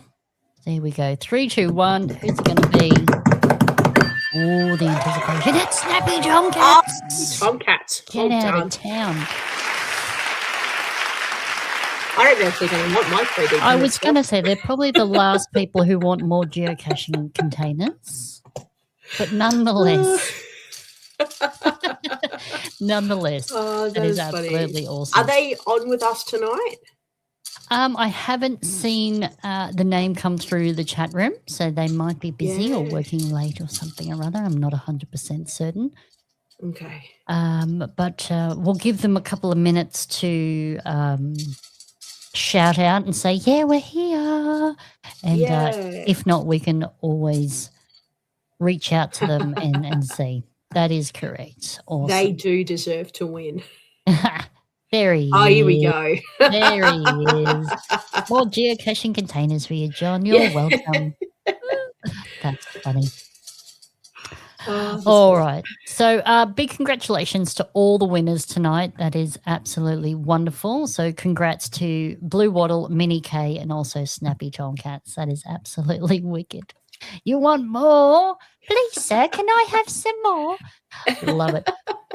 There we go. 3, 2, 1. Who's it going to be? Oh, the anticipation. It's Snappy Tomcats. Tomcats. Get out of town. I don't know if they're going to want my 3D. I was going to say they're probably the last people who want more geocaching containers. But nonetheless. Nonetheless, Oh, that is funny. absolutely awesome. Are they on with us tonight? I haven't seen the name come through the chat room, so they might be busy or working late or something or other. I'm not 100% certain. Okay. But we'll give them a couple of minutes to shout out and say, yeah, we're here. And if not, we can always reach out to them and see. That is correct. Awesome. They do deserve to win. There he is. Oh, here we go. There he is. More geocaching containers for you, John. You're welcome. That's funny. All right. So big congratulations to all the winners tonight. That is absolutely wonderful. So congrats to Blue Waddle, Mini K, and also Snappy Tomcats. That is absolutely wicked. You want more? Please, sir, can I have some more? Love it.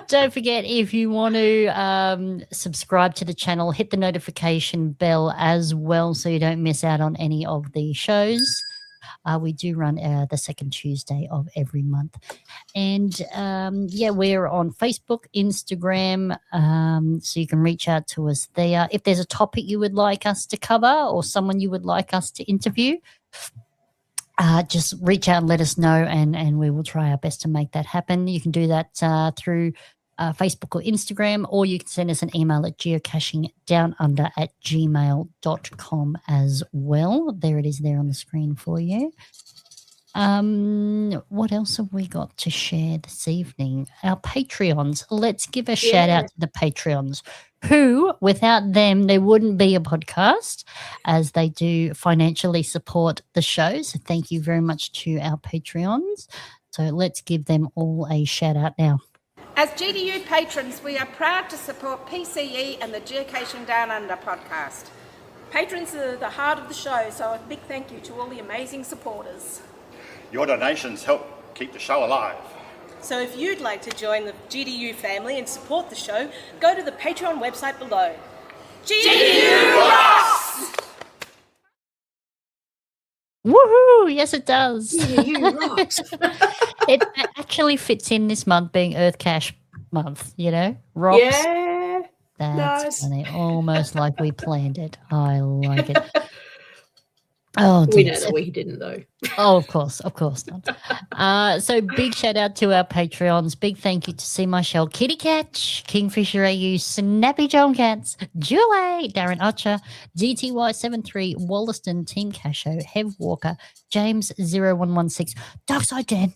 Don't forget, if you want to subscribe to the channel, hit the notification bell as well so you don't miss out on any of the shows. We do run the second Tuesday of every month. And, we're on Facebook, Instagram, so you can reach out to us there. If there's a topic you would like us to cover or someone you would like us to interview, just reach out and let us know, and we will try our best to make that happen. You can do that through Facebook or Instagram, or you can send us an email at geocachingdownunder@gmail.com as well. There it is there on the screen for you. What else have we got to share this evening? Our Patreons. Let's give a shout out to the Patreons, who, without them, there wouldn't be a podcast, as they do financially support the show. So thank you very much to our Patreons. So let's give them all a shout out now. As GDU patrons, we are proud to support PCE and the Geocaching Downunder podcast. Patrons are the heart of the show, so a big thank you to all the amazing supporters. Your donations help keep the show alive. So if you'd like to join the GDU family and support the show, go to the Patreon website below. GDU rocks! Woohoo! Yes, it does. GDU rocks. It actually fits in this month being EarthCache month, you know? Rocks. Yeah. That's funny. Almost like we planned it. I like it. Oh, we dear. know that we didn't, though. Oh, of course not. So big shout out to our Patreons. Big thank you to See My Shell, Kitty Catch, Kingfisher AU, Snappy Tomcats, Julie, Darren Archer, DTY73, Wollaston, Team Casho, Hev Walker, James 0116, Darkside Dan,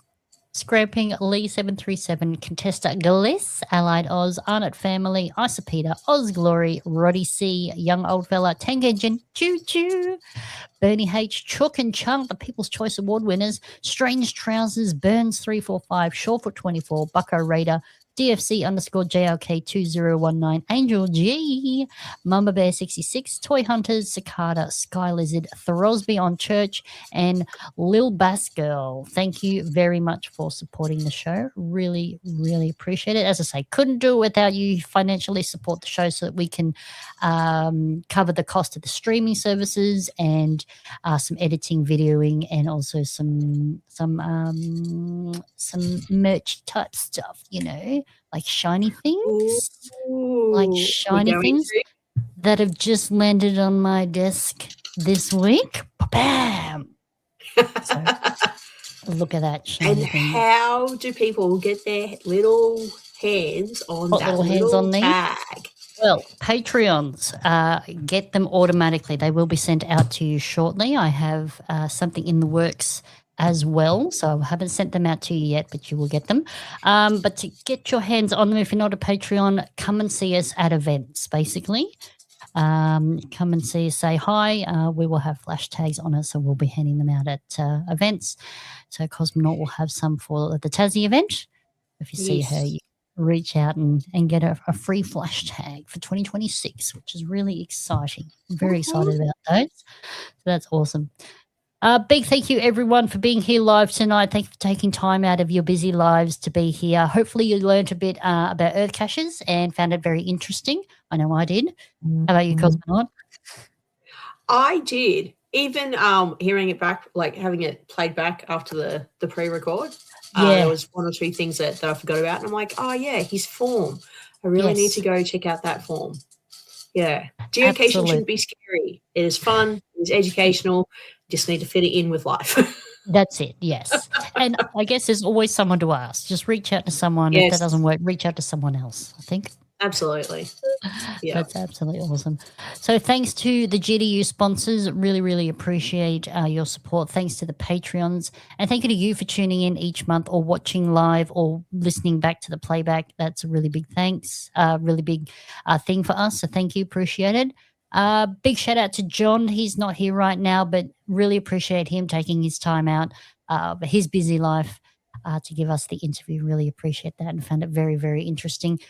Scrapping Lee 737, Contesta Gliss, Allied Oz, Arnott Family, Isopeta, Oz Glory, Roddy C, Young Old Fella, Tank Engine, Choo Choo, Bernie H, Chook and Chunk, the People's Choice Award winners, Strange Trousers, Burns 345, Shawfoot 24, Bucko Raider, DFC _JLK 2019, Angel G, Mama Bear 66, Toy Hunters, Cicada, Sky Lizard, Throsby on Church, and Lil Bass Girl. Thank you very much for supporting the show. Really, really appreciate it. As I say, couldn't do it without you financially support the show so that we can cover the cost of the streaming services and some editing, videoing, and also some merch type stuff, you know, like shiny things. Ooh, like shiny things that have just landed on my desk this week. Bam! So, look at that shiny And thing. how do people get their little hands on What that little hands on these? tag? Well, Patreons get them automatically. They will be sent out to you shortly. I have something in the works as well, so I haven't sent them out to you yet, but you will get them. But to get your hands on them, if you're not a Patreon, come and see us at events, basically. come and see us, say hi. We will have flash tags on it, so we'll be handing them out at events. So Cosmonaut will have some for the Tassie event. If you see her, you reach out and get a free flash tag for 2026, which is really exciting. I'm very excited about those. So that's awesome. Big thank you, everyone, for being here live tonight. Thank you for taking time out of your busy lives to be here. Hopefully you learned a bit about EarthCaches and found it very interesting. I know I did. How about you, Cosmonaut? I did. Even hearing it back, like having it played back after the pre-record, there was one or two things that I forgot about. And I'm like, oh, yeah, his form. I really need to go check out that form. Yeah. Geocaching shouldn't be scary. It is fun. It is educational. Just need to fit it in with life. That's it, yes. And I guess there's always someone to ask. Just reach out to someone. If that doesn't work, reach out to someone else, I think. Absolutely. Yeah. That's absolutely awesome. So thanks to the GDU sponsors. Really, really appreciate your support. Thanks to the Patreons. And thank you to you for tuning in each month or watching live or listening back to the playback. That's a really big thanks. Really big thing for us. So thank you. Appreciate it. Big shout out to John. He's not here right now, but really appreciate him taking his time out of his busy life to give us the interview. Really appreciate that and found it very, very interesting.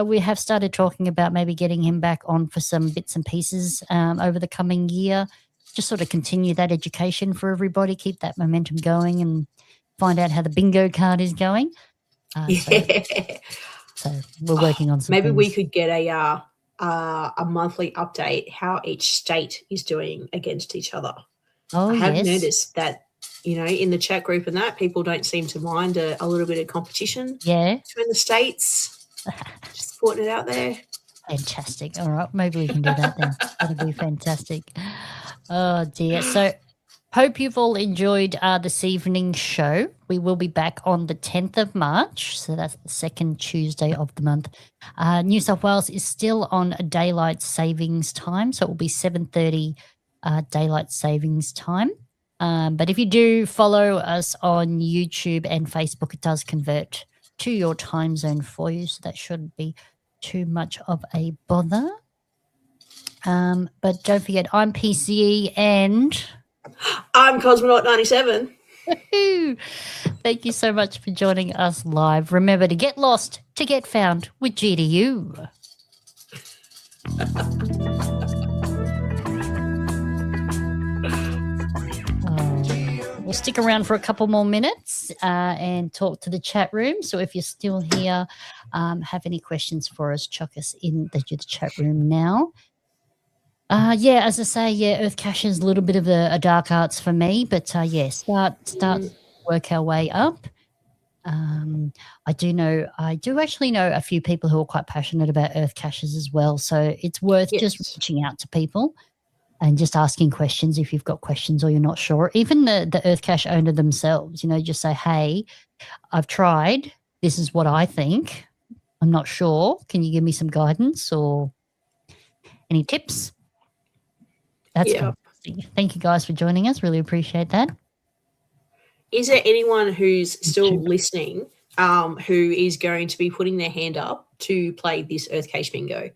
We have started talking about maybe getting him back on for some bits and pieces over the coming year, just sort of continue that education for everybody, keep that momentum going and find out how the bingo card is going. So we're working on some Maybe things. we could get a monthly update how each state is doing against each other. Oh, I have noticed that, in the chat group and that, people don't seem to mind a little bit of competition between the states. Just putting it out there. Fantastic. All right. Maybe we can do that then. That'll be fantastic. Oh, dear. So hope you've all enjoyed this evening's show. We will be back on the 10th of March. So that's the second Tuesday of the month. New South Wales is still on daylight savings time. So it will be 7:30 daylight savings time. But if you do follow us on YouTube and Facebook, it does convert to your time zone for you, so that shouldn't be too much of a bother. But don't forget, I'm PCE and I'm Cosmonaut97. Thank you so much for joining us live. Remember to get lost, to get found with GDU. We'll stick around for a couple more minutes and talk to the chat room. So if you're still here, have any questions for us, chuck us in the chat room now. As I say, EarthCache is a little bit of a dark arts for me, but start work our way up. I do actually know a few people who are quite passionate about EarthCaches as well. So it's worth just reaching out to people and just asking questions if you've got questions or you're not sure. Even the EarthCache owner themselves, just say, hey, I've tried. This is what I think. I'm not sure. Can you give me some guidance or any tips? That's fantastic. Thank you guys for joining us. Really appreciate that. Is there anyone who's still listening who is going to be putting their hand up to play this EarthCache bingo?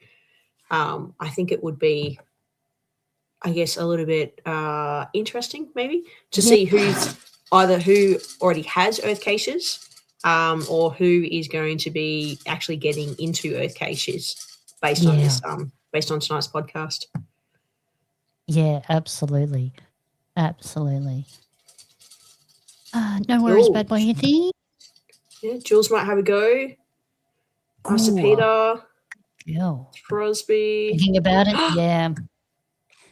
I think it would be, I guess, a little bit interesting maybe to see who already has EarthCaches or who is going to be actually getting into EarthCaches based on this based on tonight's podcast. Yeah, absolutely. Absolutely. No worries, bad boy Hithy. Yeah, Jules might have a go. Master Peter. Yeah. Crosby. Thinking about it, yeah.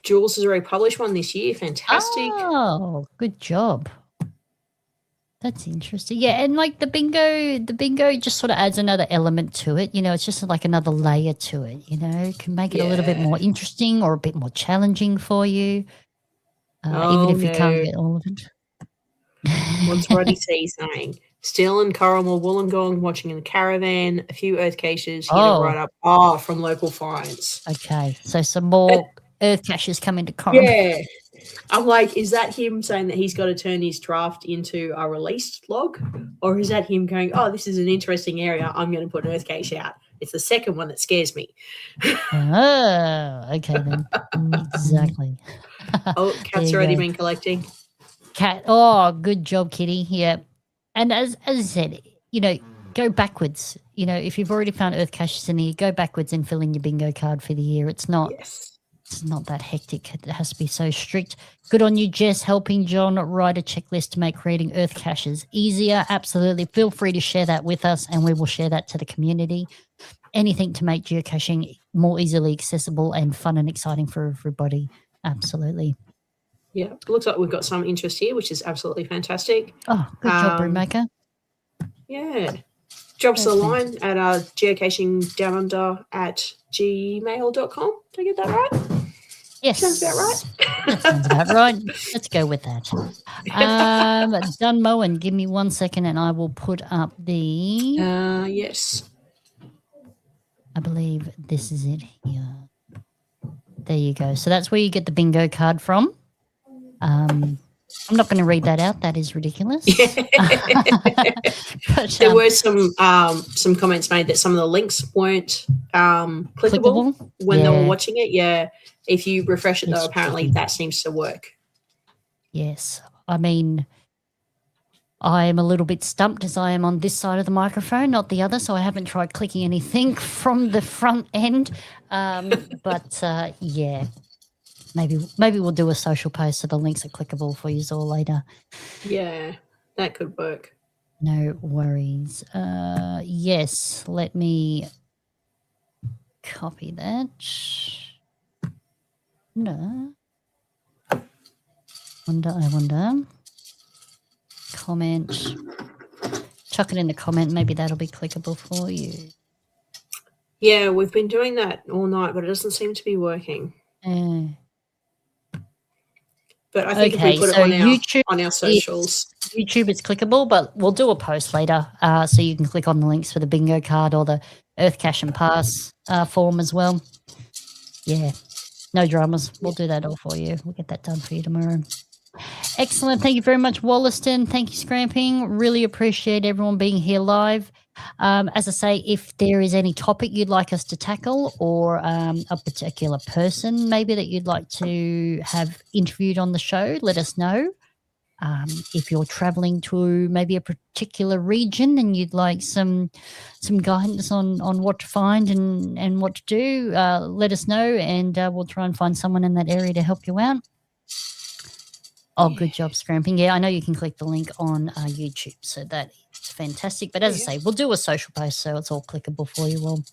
Jules has already published one this year. Fantastic. Oh, good job. That's interesting. Yeah, and like the bingo just sort of adds another element to it. It's just like another layer to it, It can make it a little bit more interesting or a bit more challenging for you. Even if you can't get all of it. What's Roddy C saying? Still in Corrimal Wollongong, watching in the caravan, a few EarthCaches, hit it right up. Oh, from local finds. Okay, so some more EarthCaches coming to Corrimal. Yeah. I'm like, is that him saying that he's got to turn his draft into a released log? Or is that him going, oh, this is an interesting area, I'm going to put an EarthCache out? It's the second one that scares me. Oh, okay then. Exactly. Oh, Kat's already been collecting. Cat. Oh, good job, Kitty. Yeah. And as I said, go backwards. If you've already found EarthCaches in here, go backwards and fill in your bingo card for the year. It's not that hectic. It has to be so strict. Good on you, Jess, helping John write a checklist to make creating EarthCaches easier. Absolutely. Feel free to share that with us, and we will share that to the community. Anything to make geocaching more easily accessible and fun and exciting for everybody. Absolutely. Yeah, looks like we've got some interest here, which is absolutely fantastic. Oh, good job, Brewmaker. Yeah. Drop us a line at geocachingdownunder@gmail.com. Did I get that right? Yes. Sounds about right. That sounds about right. Let's go with that. Done mowing. Give me 1 second and I will put up the... Yes. I believe this is it here. There you go. So that's where you get the bingo card from. I'm not going to read that out. That is ridiculous. But, there were some comments made that some of the links weren't clickable when they were watching it. Yeah. If you refresh it, though, apparently that seems to work. Yes. I mean, I am a little bit stumped as I am on this side of the microphone, not the other, so I haven't tried clicking anything from the front end. But, yeah. Maybe we'll do a social post so the links are clickable for you all later. Yeah, that could work. No worries. Yes, let me copy that. No. I wonder. Comment. Chuck it in the comment. Maybe that'll be clickable for you. Yeah, we've been doing that all night, but it doesn't seem to be working. But I think if we put it on our socials. YouTube is clickable, but we'll do a post later so you can click on the links for the bingo card or the EarthCache and Pass form as well. Yeah, no dramas. We'll do that all for you. We'll get that done for you tomorrow. Excellent. Thank you very much, Wollaston. Thank you, Scramping. Really appreciate everyone being here live. As I say, if there is any topic you'd like us to tackle or a particular person maybe that you'd like to have interviewed on the show, let us know. If you're traveling to maybe a particular region and you'd like some guidance on what to find and what to do, let us know, and we'll try and find someone in that area to help you out. Oh, good job, Scramping. Yeah, I know you can click the link on YouTube, so that is fantastic. But as I say, we'll do a social post so it's all clickable for you all.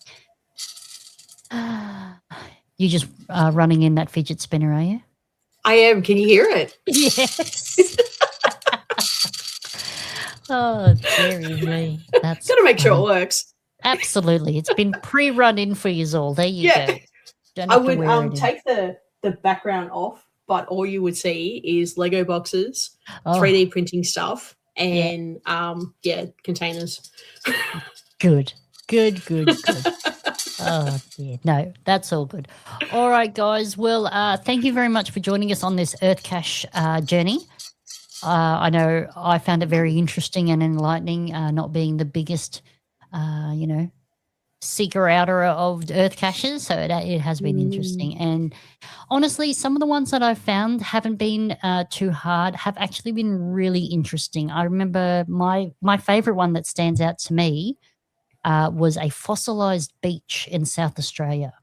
You just running in that fidget spinner, are you? I am. Can you hear it? Yes. Oh, dearie me. That's got to make sure it works. Absolutely. It's been pre-run in for you all. There you go. Don't I have to would wear it take the background off, but all you would see is Lego boxes, 3D printing stuff, and containers. Good. Oh, yeah. No, that's all good. All right, guys. Well, thank you very much for joining us on this EarthCache journey. I know I found it very interesting and enlightening, not being the biggest, seeker-outer of EarthCaches, so it has been interesting. And honestly, some of the ones that I've found haven't been too hard, have actually been really interesting. I remember my favourite one that stands out to me was a fossilised beach in South Australia.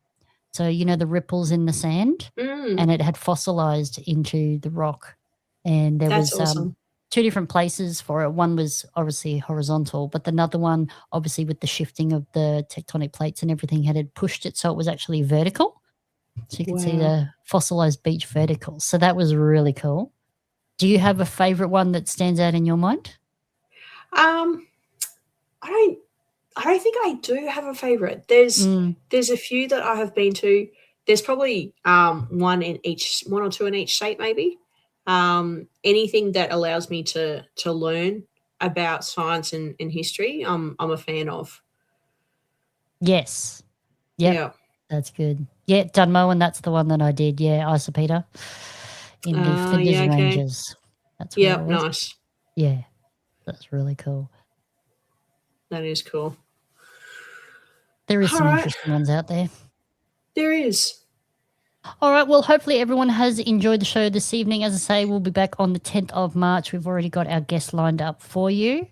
So, the ripples in the sand, and it had fossilised into the rock. And there was awesome. Two different places for it. One was obviously horizontal, but another one, obviously with the shifting of the tectonic plates and everything, had pushed it so it was actually vertical. So you could see the fossilised beach vertical. So that was really cool. Do you have a favourite one that stands out in your mind? I don't think I do have a favourite. There's a few that I have been to. There's probably one or two in each state, maybe. Anything that allows me to learn about science and history, I'm a fan of. Yes. Yep. Yeah. That's good. Yeah, Dunmow, and that's the one that I did. Yeah, Isopeta in the Flinders Ranges. That's where it was. Nice. Yeah, that's really cool. That is cool. There is some All right. interesting ones out there. There is. All right. Well, hopefully everyone has enjoyed the show this evening. As I say, we'll be back on the 10th of March. We've already got our guests lined up for you.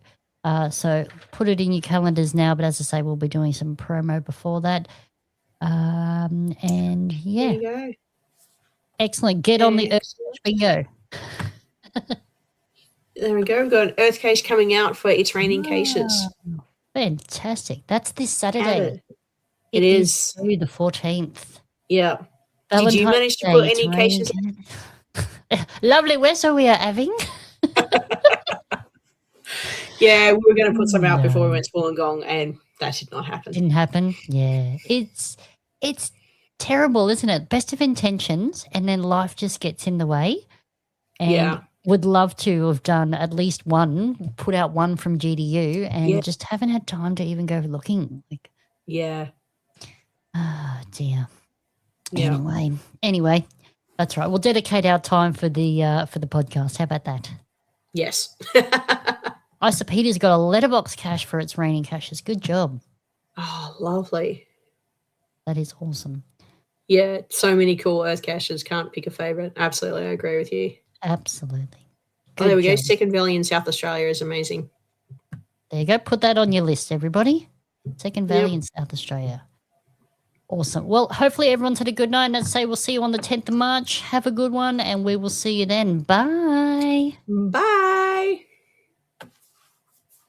So put it in your calendars now. But as I say, we'll be doing some promo before that. And yeah. There you go. Excellent. Get on the EarthCache bingo. There we go. We've got an EarthCache coming out for It's Raining Caches. Fantastic. That's this Saturday. Added. It is. Through the 14th. Yeah. Did you manage to put any caches? Lovely weather we are having. Yeah, we were going to put some out before we went to Wollongong, and that did not happen. Didn't happen. Yeah. It's terrible, isn't it? Best of intentions, and then life just gets in the way. And would love to have done at least one, put out one from GDU, and just haven't had time to even go looking. Oh dear. Anyway, that's right. We'll dedicate our time for the podcast. How about that? Yes. Isa Peter's got a letterbox cache for It's Raining Caches. Good job. Oh, lovely. That is awesome. Yeah, so many cool Earth caches. Can't pick a favourite. Absolutely, I agree with you. Absolutely. Oh, there we go. Second Valley in South Australia is amazing. There you go. Put that on your list, everybody. Second Valley in South Australia. Awesome. Well, hopefully everyone's had a good night. And as I say, we'll see you on the 10th of March. Have a good one, and we will see you then. Bye. Bye.